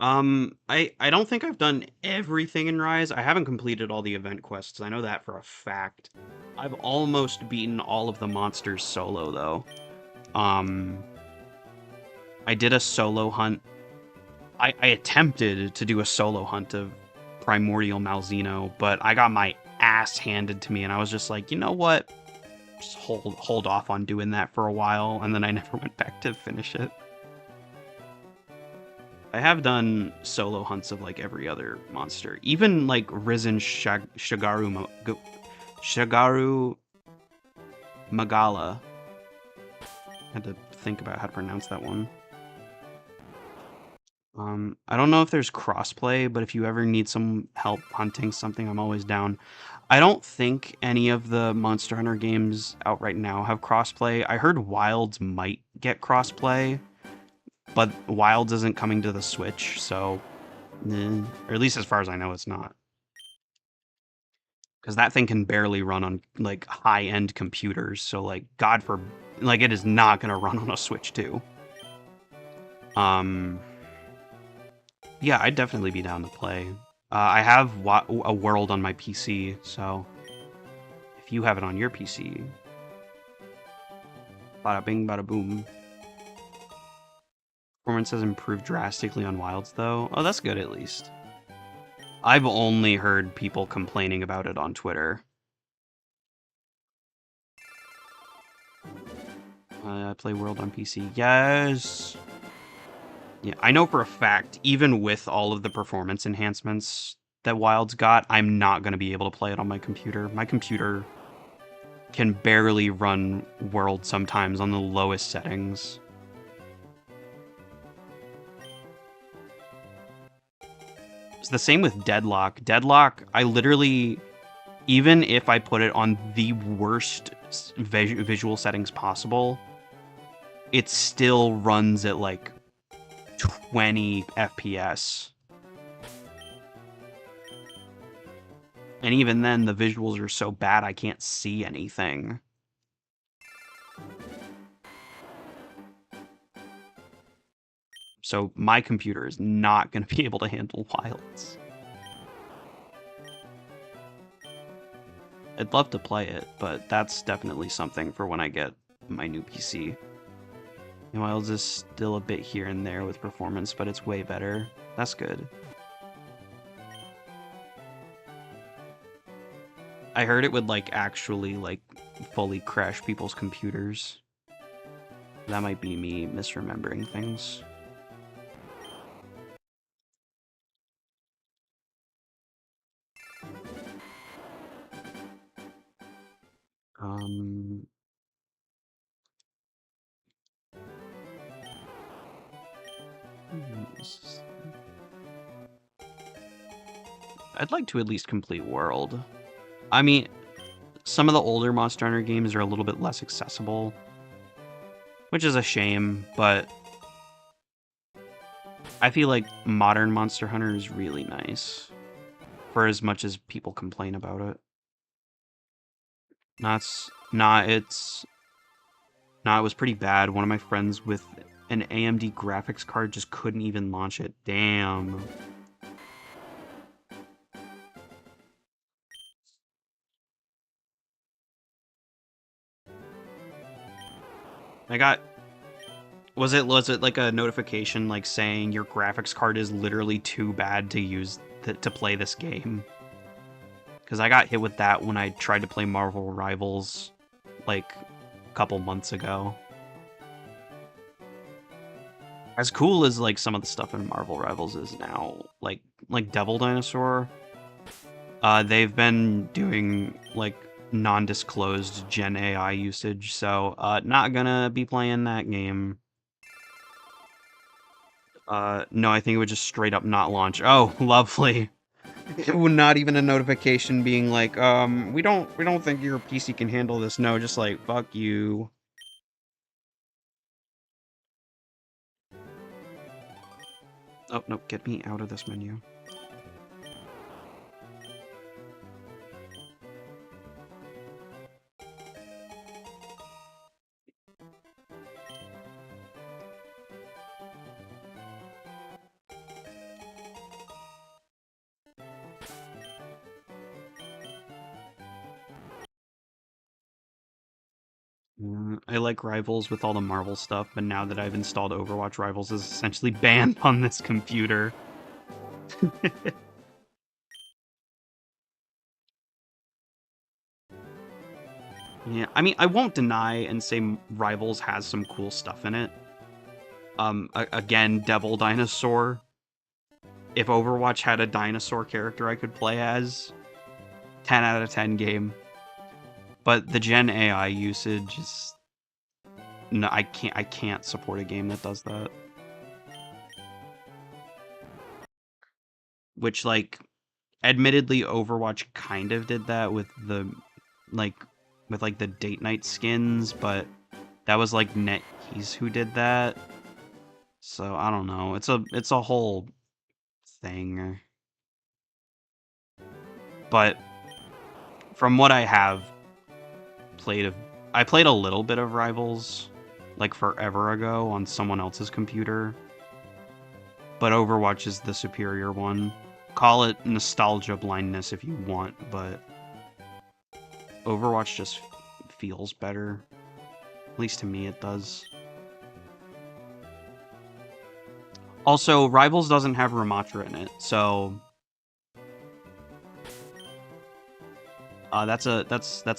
I don't think I've done everything in Rise. I haven't completed all the event quests. I know that for a fact. I've almost beaten all of the monsters solo though. Um, I did a solo hunt. I attempted to do a solo hunt of Primordial Malzeno, but I got my ass handed to me, and I was just like, you know what? Just hold off on doing that for a while, and then I never went back to finish it. I have done solo hunts of like every other monster, even like Risen Shagaru Magala. Had to think about how to pronounce that one. I don't know if there's crossplay, but if you ever need some help hunting something, I'm always down. I don't think any of the Monster Hunter games out right now have crossplay. I heard Wilds might get crossplay, but Wilds isn't coming to the Switch, so, or at least as far as I know, it's not. Because that thing can barely run on like high-end computers, so like God for like it is not gonna run on a Switch 2. Yeah, I'd definitely be down to play. I have a World on my PC, so if you have it on your PC, bada bing, bada boom. Performance has improved drastically on Wilds, though. Oh, that's good at least. I've only heard people complaining about it on Twitter. I play World on PC. Yes. Yeah, I know for a fact, even with all of the performance enhancements that Wild's got, I'm not going to be able to play it on my computer. My computer can barely run World sometimes on the lowest settings. It's the same with Deadlock. Deadlock, I literally, even if I put it on the worst visual settings possible, it still runs at like 20 FPS. And even then, the visuals are so bad I can't see anything. So my computer is not going to be able to handle Wilds. I'd love to play it, but that's definitely something for when I get my new PC. And Wilds is still a bit here and there with performance, but it's way better. That's good. I heard it would like actually like fully crash people's computers. That might be me misremembering things. Um, I'd like to at least complete World. I mean, some of the older Monster Hunter games are a little bit less accessible, which is a shame, but I feel like modern Monster Hunter is really nice, for as much as people complain about it. It was pretty bad. One of my friends with an AMD graphics card just couldn't even launch it. Damn. I got was it like a notification like saying your graphics card is literally too bad to use to play this game? Because I got hit with that when I tried to play Marvel Rivals like a couple months ago. As cool as like some of the stuff in Marvel Rivals is now, like Devil Dinosaur, they've been doing like non-disclosed Gen AI usage, so not gonna be playing that game. No, I think it would just straight up not launch. Oh, lovely. It would not even a notification being like, we don't think your PC can handle this. No, just like, fuck you. Oh, no, get me out of this menu. I like Rivals with all the Marvel stuff, but now that I've installed Overwatch, Rivals is essentially banned on this computer. Yeah, I mean, I won't deny and say Rivals has some cool stuff in it. Again, Devil Dinosaur. If Overwatch had a dinosaur character I could play as, 10 out of 10 game. But the Gen AI usage is no, I can't support a game that does that. Which like admittedly Overwatch kind of did that with the like the date night skins, but that was like NetEase who did that. So I don't know. It's a whole thing. But from what I have played I played a little bit of Rivals like forever ago on someone else's computer. But Overwatch is the superior one. Call it nostalgia blindness if you want, but Overwatch just feels better. At least to me it does. Also, Rivals doesn't have Ramatra in it, so that's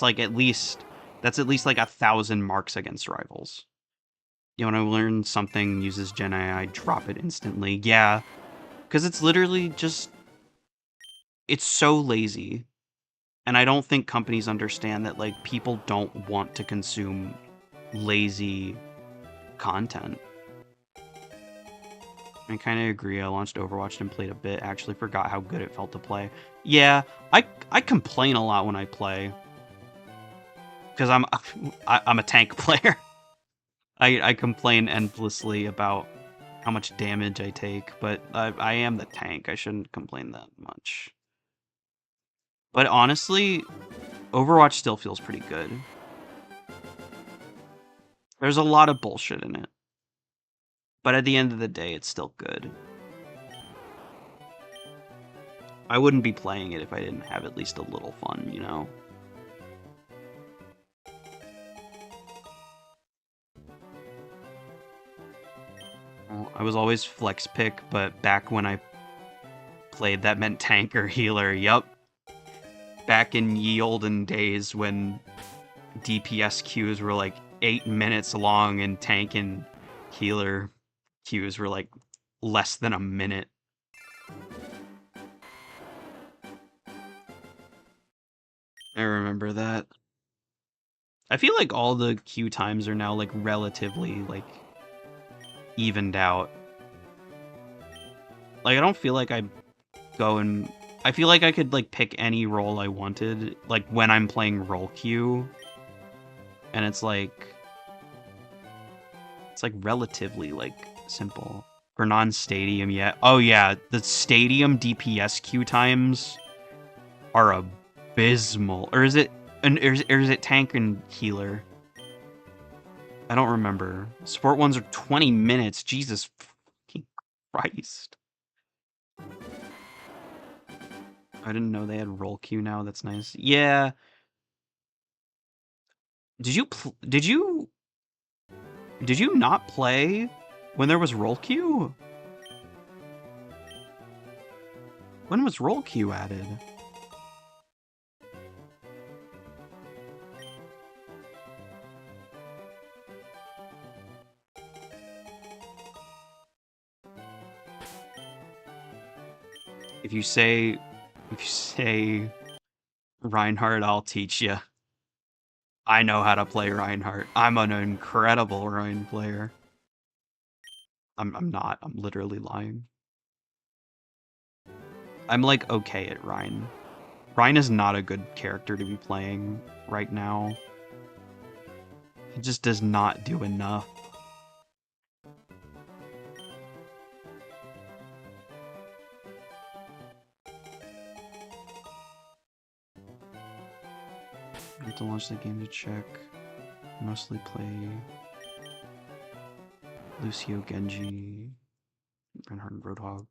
like at least like 1,000 marks against Rivals. You want to learn something uses Gen AI, drop it instantly. Yeah, because it's literally just it's so lazy. And I don't think companies understand that like people don't want to consume lazy content. I kind of agree. I launched Overwatch and played a bit. Actually forgot how good it felt to play. Yeah, I complain a lot when I play because I'm a tank player. I complain endlessly about how much damage I take, but I am the tank. I shouldn't complain that much. But honestly, Overwatch still feels pretty good. There's a lot of bullshit in it, but at the end of the day, it's still good. I wouldn't be playing it if I didn't have at least a little fun, you know? Well, I was always flex pick, but back when I played, that meant tank or healer. Yup. Back in ye olden days when DPS queues were like 8 minutes long and tank and healer queues were like less than a minute. I remember that. I feel like all the queue times are now like relatively like evened out. Like I don't feel like I go and I feel like I could like pick any role I wanted like when I'm playing role queue, and it's like relatively like simple for non-stadium yet. Oh yeah, the stadium DPS queue times are abysmal. Or is it or is it tank and healer? I don't remember. Support ones are 20 minutes. Jesus fucking Christ. I didn't know they had roll queue now. That's nice. Yeah. Did you Did you not play when there was roll queue? When was roll queue added? If you say Reinhardt, I'll teach you. I know how to play Reinhardt. I'm an incredible Rein player. I'm not. I'm literally lying. I'm like okay at Rein. Rein is not a good character to be playing right now. He just does not do enough. I have to launch the game to check. Mostly play Lucio, Genji, Reinhardt, and Roadhog.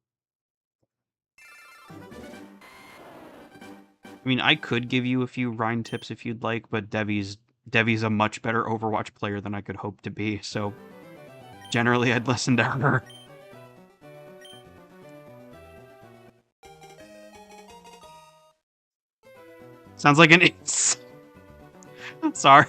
I mean, I could give you a few Rein tips if you'd like, but Devi's a much better Overwatch player than I could hope to be, so generally I'd listen to her. Sounds like an ace. Sorry.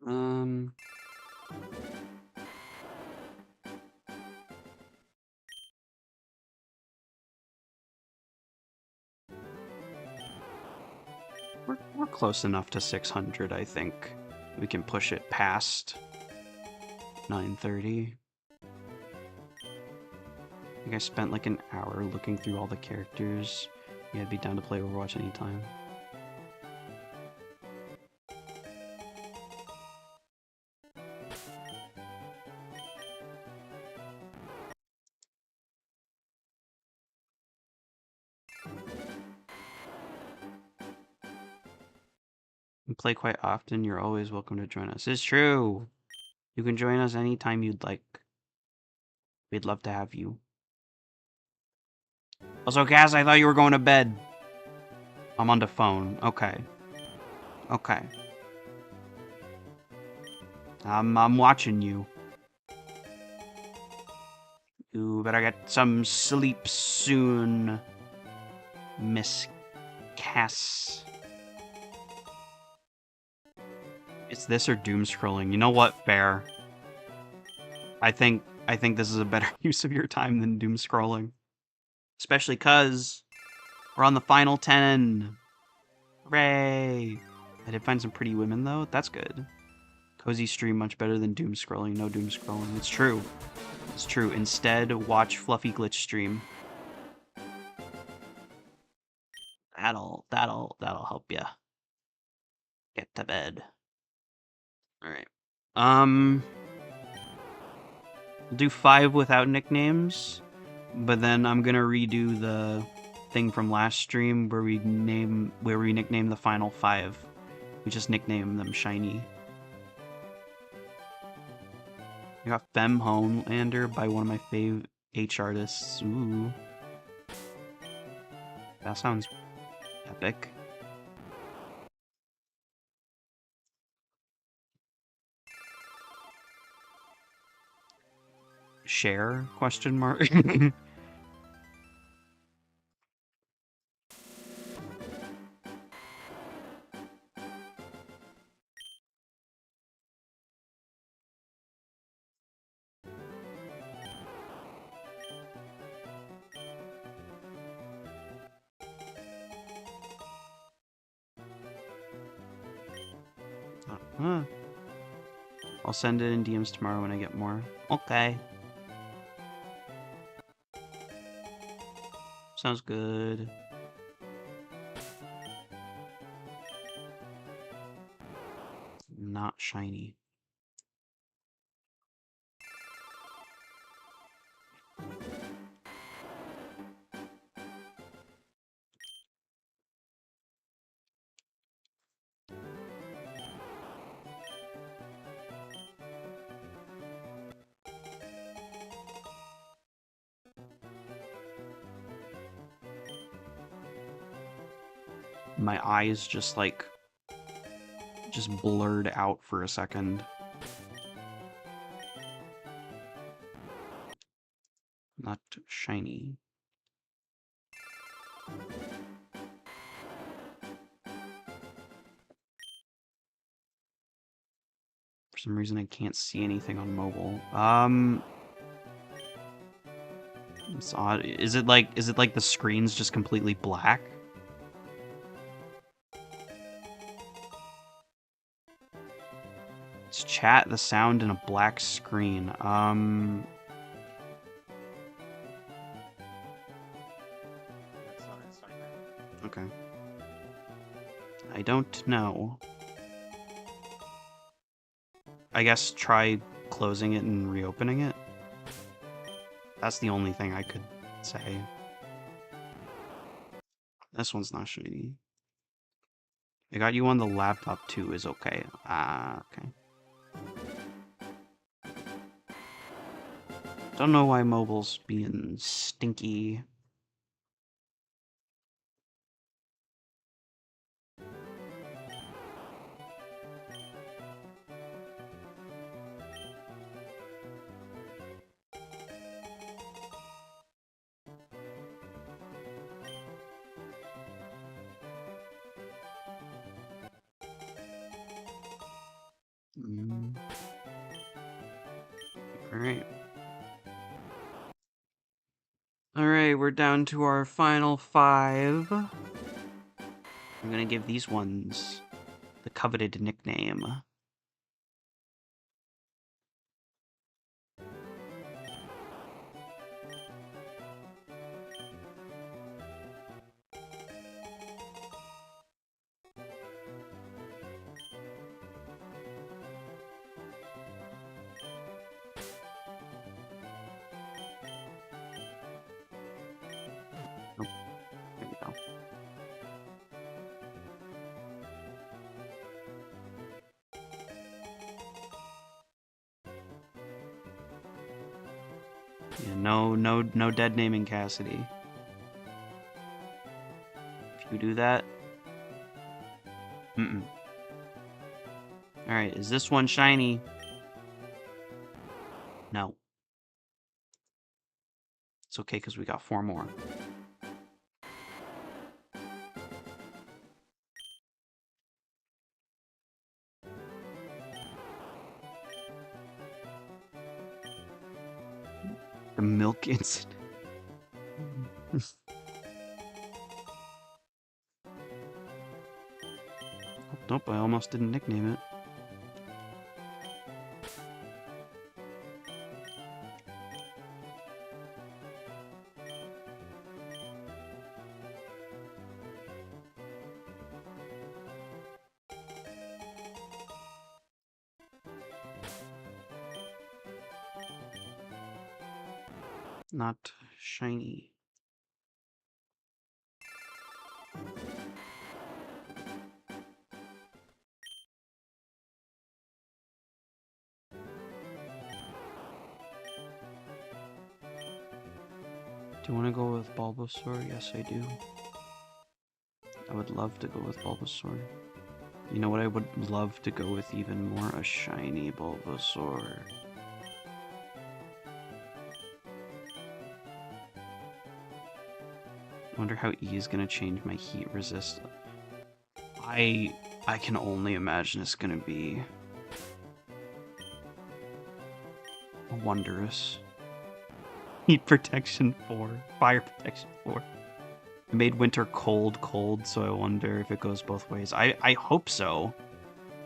um... We're close enough to 600, I think. We can push it past 930. I think I spent like an hour looking through all the characters. Yeah, I'd be down to play Overwatch anytime. We play quite often. You're always welcome to join us. It's true. You can join us anytime you'd like. We'd love to have you. Also, Cass, I thought you were going to bed. I'm on the phone. Okay. Okay. I'm watching you. You better get some sleep soon, Miss Cass. It's this or doom scrolling. You know what? Fair. I think this is a better use of your time than doom scrolling. Especially cuz we're on the final 10. Hooray! I did find some pretty women though. That's good. Cozy stream much better than doom scrolling. No doom scrolling. It's true. It's true. Instead, watch Fluffy Glitch stream. That'll help ya get to bed. All right. We'll do 5 without nicknames, but then I'm gonna redo the thing from last stream where we nickname the final 5. We just nickname them Shiny. I got Femme Homelander by one of my fave H artists. Ooh. That sounds epic. Share? Question mark. Huh. I'll send it in DMs tomorrow when I get more. Okay. Sounds good. Not shiny. my eyes just like blurred out for a second. Not shiny. For some reason I can't see anything on mobile. It's odd. Is it like the screen's just completely black? It's chat, the sound, and a black screen. Okay. I don't know. I guess try closing it and reopening it. That's the only thing I could say. This one's not shiny. I got you on the laptop too, is okay. Ah, okay. Don't know why mobile's being stinky. Alright. Alright, we're down to our final 5. I'm gonna give these ones the coveted nickname. Oh, there we go. Yeah, no dead naming Cassidy. If you do that... Alright, is this one shiny? No. It's okay, because we got 4 more. The milk incident. Nope, I almost didn't nickname it. Not shiny. Do you want to go with Bulbasaur? Yes, I do. I would love to go with Bulbasaur. You know what I would love to go with even more? A shiny Bulbasaur. I wonder how E is going to change my heat resist. I can only imagine it's going to be wondrous. Heat protection 4, fire protection 4. It made winter cold, so I wonder if it goes both ways. I hope so.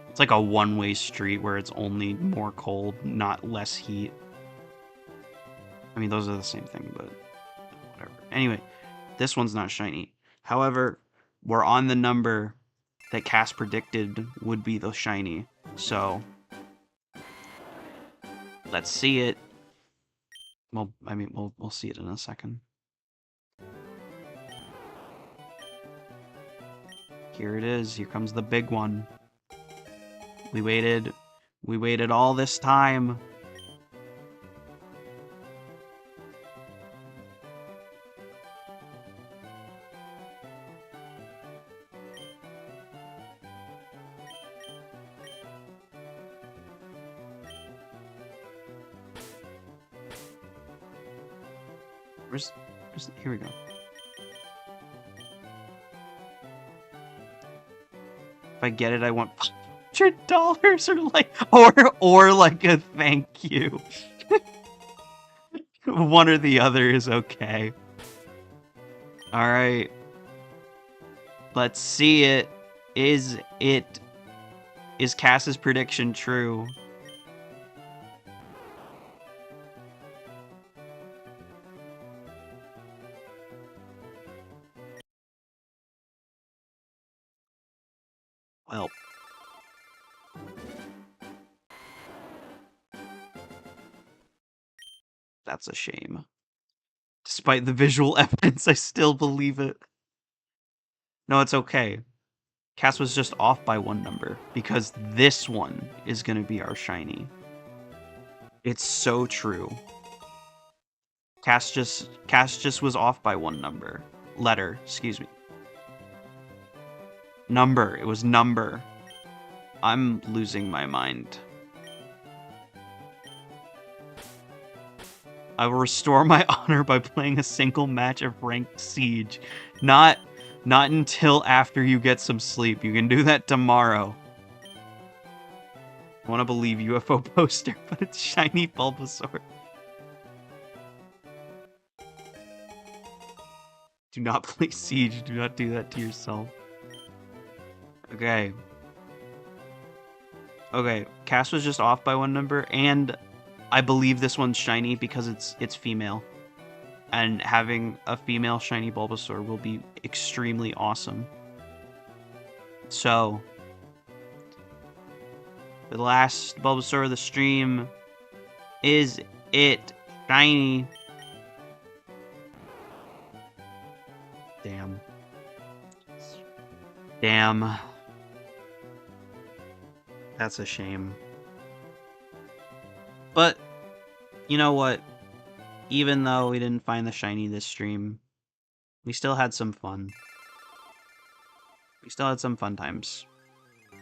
It's like a one-way street where it's only more cold, not less heat. I mean, those are the same thing, but whatever. Anyway, this one's not shiny. However, we're on the number that Cass predicted would be the shiny. So, let's see it. Well, I mean, we'll see it in a second. Here it is. Here comes the big one. We waited all this time. Here we go. If I get it, I want $100 or like a thank you. One or the other is okay. All right. Let's see it. Is Cass's prediction true? Well, that's a shame. Despite the visual evidence, I still believe it. No, it's okay. Cass was just off by one number because this one is going to be our shiny. It's so true. Cass just was off by one number. Letter, excuse me. Number. It was number. I'm losing my mind. I will restore my honor by playing a single match of ranked Siege. Not until after you get some sleep. You can do that tomorrow. I want to believe UFO poster, but it's shiny Bulbasaur. Do not play Siege. Do not do that to yourself. Okay. Okay, Cass was just off by one number, and I believe this one's shiny because it's female. And having a female shiny Bulbasaur will be extremely awesome. So, the last Bulbasaur of the stream, is it shiny? Damn. Damn. That's a shame. But, you know what? Even though we didn't find the shiny this stream, we still had some fun. We still had some fun times.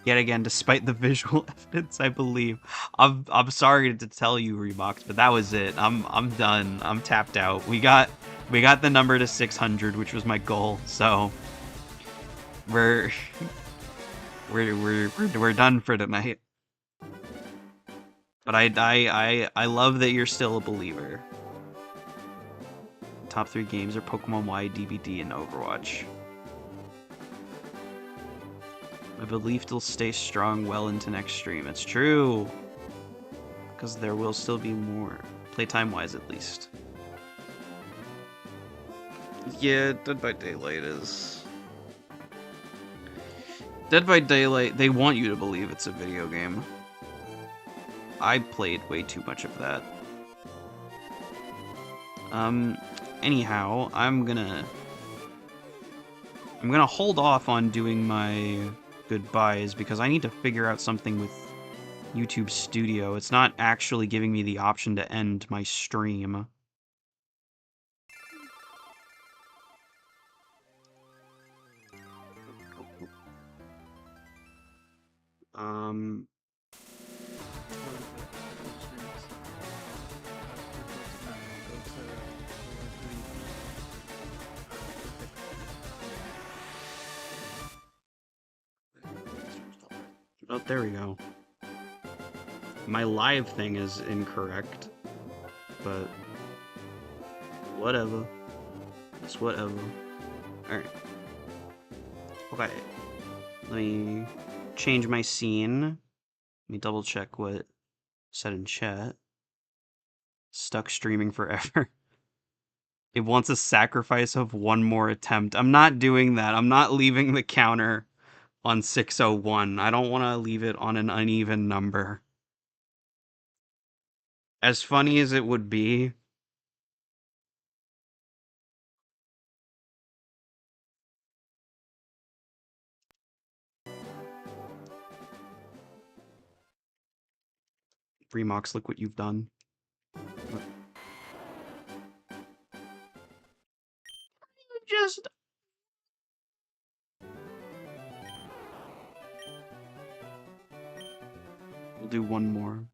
Yet again, despite the visual evidence, I believe. I'm sorry to tell you, Reebox, but that was it. I'm done. I'm tapped out. We got the number to 600, which was my goal. So we're done for tonight. But I love that you're still a believer. Top 3 games are Pokemon Y, DBD, and Overwatch. My belief will stay strong well into next stream. It's true. Because there will still be more. Playtime-wise, at least. Yeah, Dead by Daylight is... Dead by Daylight, they want you to believe it's a video game. I played way too much of that. Anyhow, I'm gonna hold off on doing my goodbyes because I need to figure out something with YouTube Studio. It's not actually giving me the option to end my stream. Oh, there we go. My live thing is incorrect, but whatever. It's whatever. Alright. Okay. Let me change my scene. Let me double check what said in chat. Stuck streaming forever. It wants a sacrifice of one more attempt. I'm not doing that. I'm not leaving the counter on 601. I don't want to leave it on an uneven number. As funny as it would be, Remox, look what you've done. Just... We'll do one more.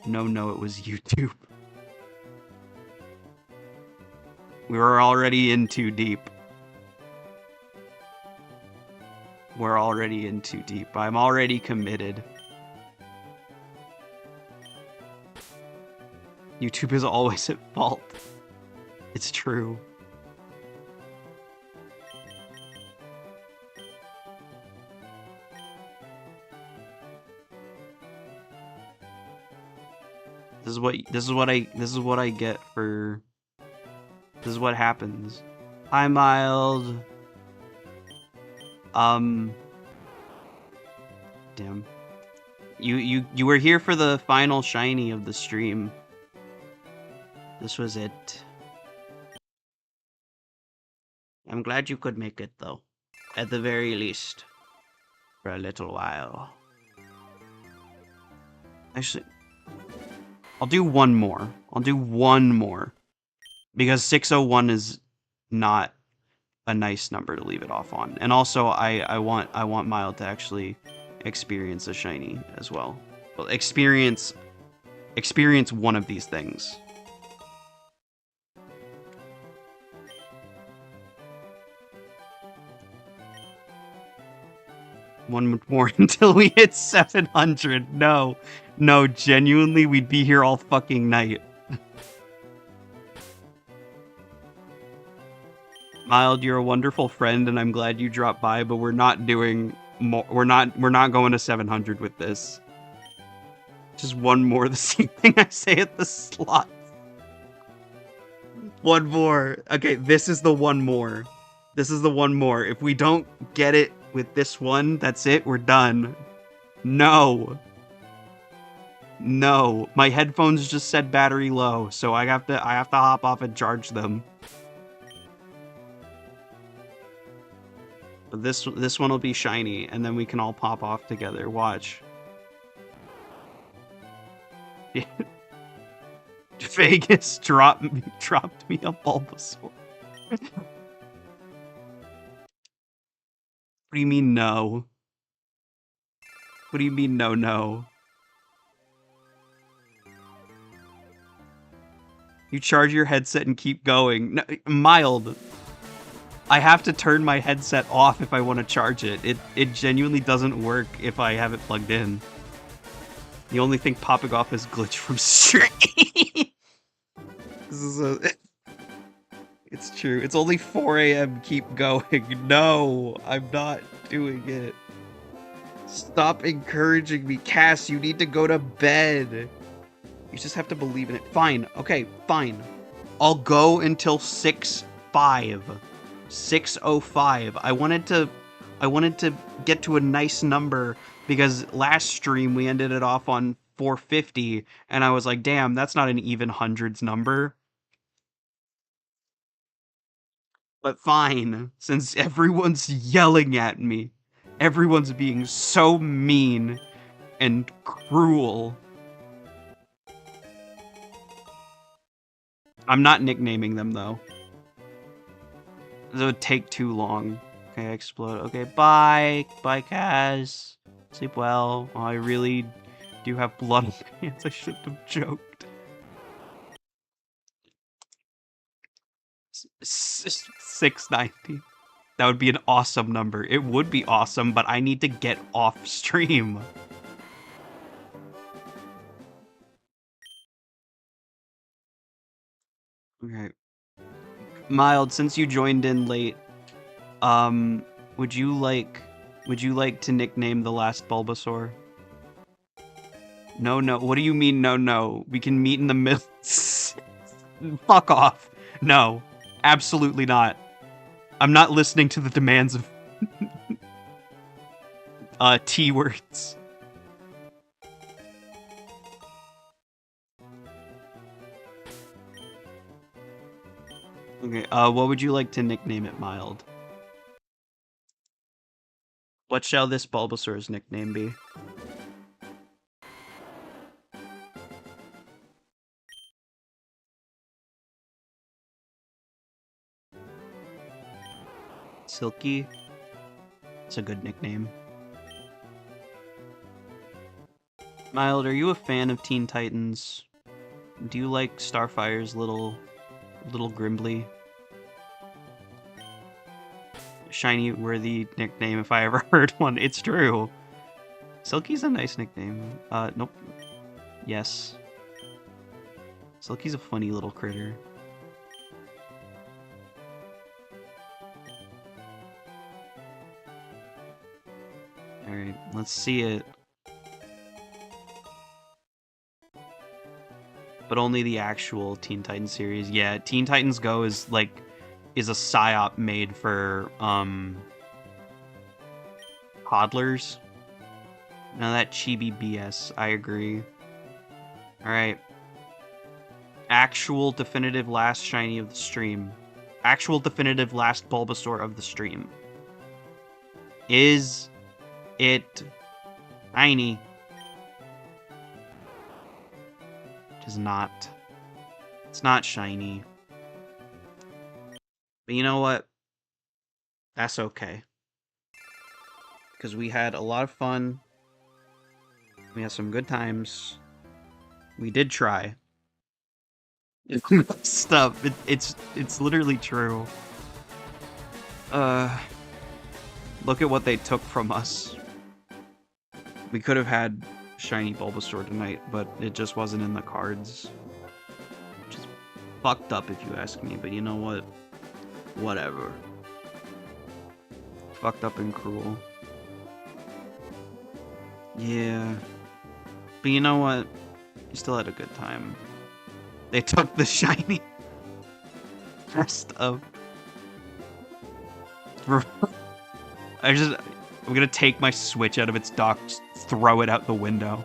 No, it was YouTube. We were already in too deep. We're already in too deep. I'm already committed. YouTube is always at fault. It's true. This is what I get for. This is what happens. Hi, Mild. Damn. You were here for the final shiny of the stream. This was it. I'm glad you could make it though. At the very least. For a little while. Actually, I'll do one more. I'll do one more. Because 601 is not a nice number to leave it off on. And also I want Mild to actually experience a shiny as well. Well, experience one of these things. One more until we hit 700. No, genuinely, we'd be here all fucking night. Mild, you're a wonderful friend, and I'm glad you dropped by. But we're not doing more. We're not going to 700 with this. Just one more. The same thing I say at the slot. One more. Okay, this is the one more. This is the one more. If we don't get it with this one, that's it. We're done. No. My headphones just said battery low, so I have to hop off and charge them. But this one will be shiny, and then we can all pop off together. Watch. Vegas dropped me a Bulbasaur. What do you mean no? What do you mean no? You charge your headset and keep going. No, Mild. I have to turn my headset off if I want to charge it. It genuinely doesn't work if I have it plugged in. The only thing popping off is glitch from stream. It's true. It's only 4 a.m. Keep going. No, I'm not doing it. Stop encouraging me. Cass, you need to go to bed. You just have to believe in it. Fine. Okay, fine. I'll go until 6:05. 6:05. I wanted to get to a nice number because last stream we ended it off on 450 and I was like, damn, that's not an even hundreds number. But fine, since everyone's yelling at me, everyone's being so mean and cruel. I'm not nicknaming them though. It would take too long. Okay, explode. Okay, bye. Bye, Kaz. Sleep well. Oh, I really do have blood on my hands. I shouldn't have joked. 690. That would be an awesome number. It would be awesome, but I need to get off stream. Okay. Mild, since you joined in late, would you like to nickname the last Bulbasaur? No. What do you mean no? We can meet in the middle. Fuck off. No. Absolutely not. I'm not listening to the demands of T words. Okay, what would you like to nickname it, Mild? What shall this Bulbasaur's nickname be? Silky? It's a good nickname. Mild, are you a fan of Teen Titans? Do you like Starfire's little Grimbly? shiny worthy nickname if I ever heard one. It's true. Silky's a nice nickname. Nope. Yes. Silky's a funny little critter. Alright, let's see it. But only the actual Teen Titans series. Yeah, Teen Titans Go is a psyop made for toddlers. Now that chibi BS, I agree. Alright. Actual definitive last shiny of the stream. Actual definitive last Bulbasaur of the stream. Is it shiny? It is not. It's not shiny. But you know what? That's okay. Because we had a lot of fun. We had some good times. We did try. Stuff. It's literally true. Look at what they took from us. We could have had shiny Bulbasaur tonight, but it just wasn't in the cards. Which is fucked up if you ask me, but you know what? Whatever. Fucked up and cruel. Yeah. But you know what? You still had a good time. They took the shiny rest of... I'm gonna take my Switch out of its dock, just throw it out the window.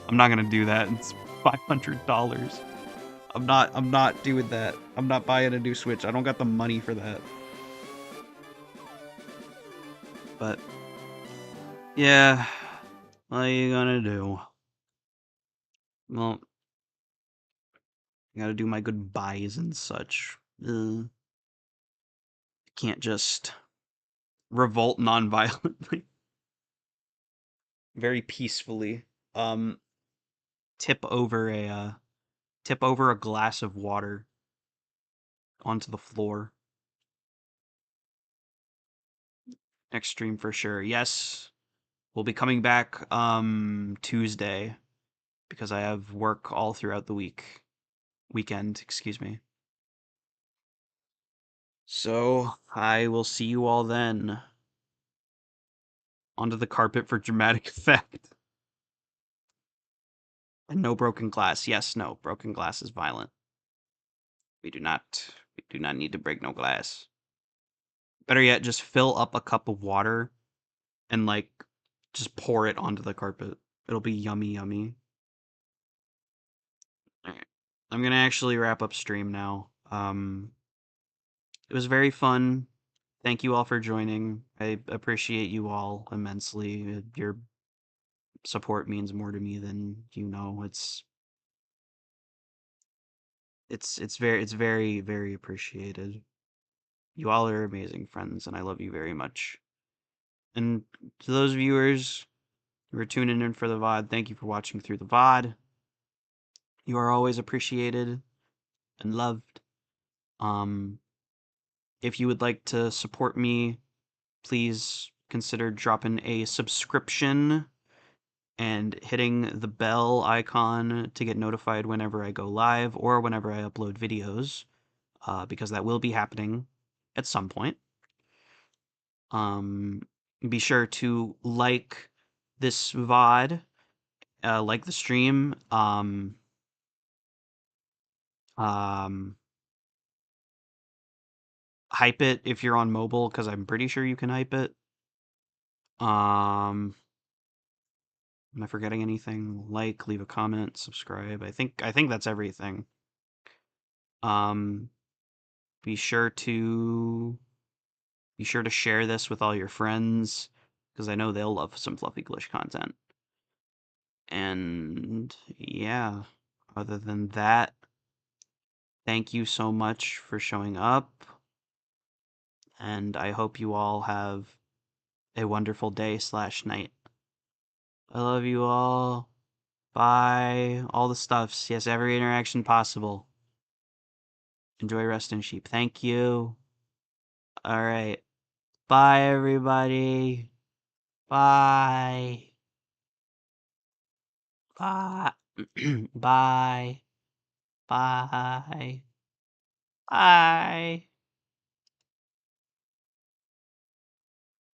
I'm not gonna do that. It's $500. I'm not doing that. I'm not buying a new Switch. I don't got the money for that. But yeah, what are you gonna do? Well, I gotta do my goodbyes and such. Can't just revolt non-violently. Very peacefully. Tip over a glass of water onto the floor. Next stream for sure. Yes. We'll be coming back Tuesday because I have work all throughout the weekend, excuse me. So, I will see you all then. Onto the carpet for dramatic effect. And no broken glass. Yes, no. Broken glass is violent. We do not need to break no glass. Better yet, just fill up a cup of water and just pour it onto the carpet. It'll be yummy yummy. Alright. I'm gonna actually wrap up stream now. It was very fun. Thank you all for joining. I appreciate you all immensely. Your support means more to me than you know. It's very, very appreciated. You all are amazing friends, and I love you very much. And to those viewers who are tuning in for the VOD, thank you for watching through the VOD. You are always appreciated and loved. If you would like to support me, please consider dropping a subscription and hitting the bell icon to get notified whenever I go live or whenever I upload videos, because that will be happening at some point. Be sure to like this VOD, like the stream, hype it if you're on mobile, because I'm pretty sure you can hype it. Am I forgetting anything? Like, leave a comment, subscribe. I think that's everything. Be sure to share this with all your friends, because I know they'll love some Fluffy Glitch content. And yeah, other than that, thank you so much for showing up, and I hope you all have a wonderful day/night. I love you all. Bye. All the stuffs. Yes, every interaction possible. Enjoy Rest in Sheep. Thank you. All right. Bye, everybody. Bye. Bye. Bye. Bye. Bye.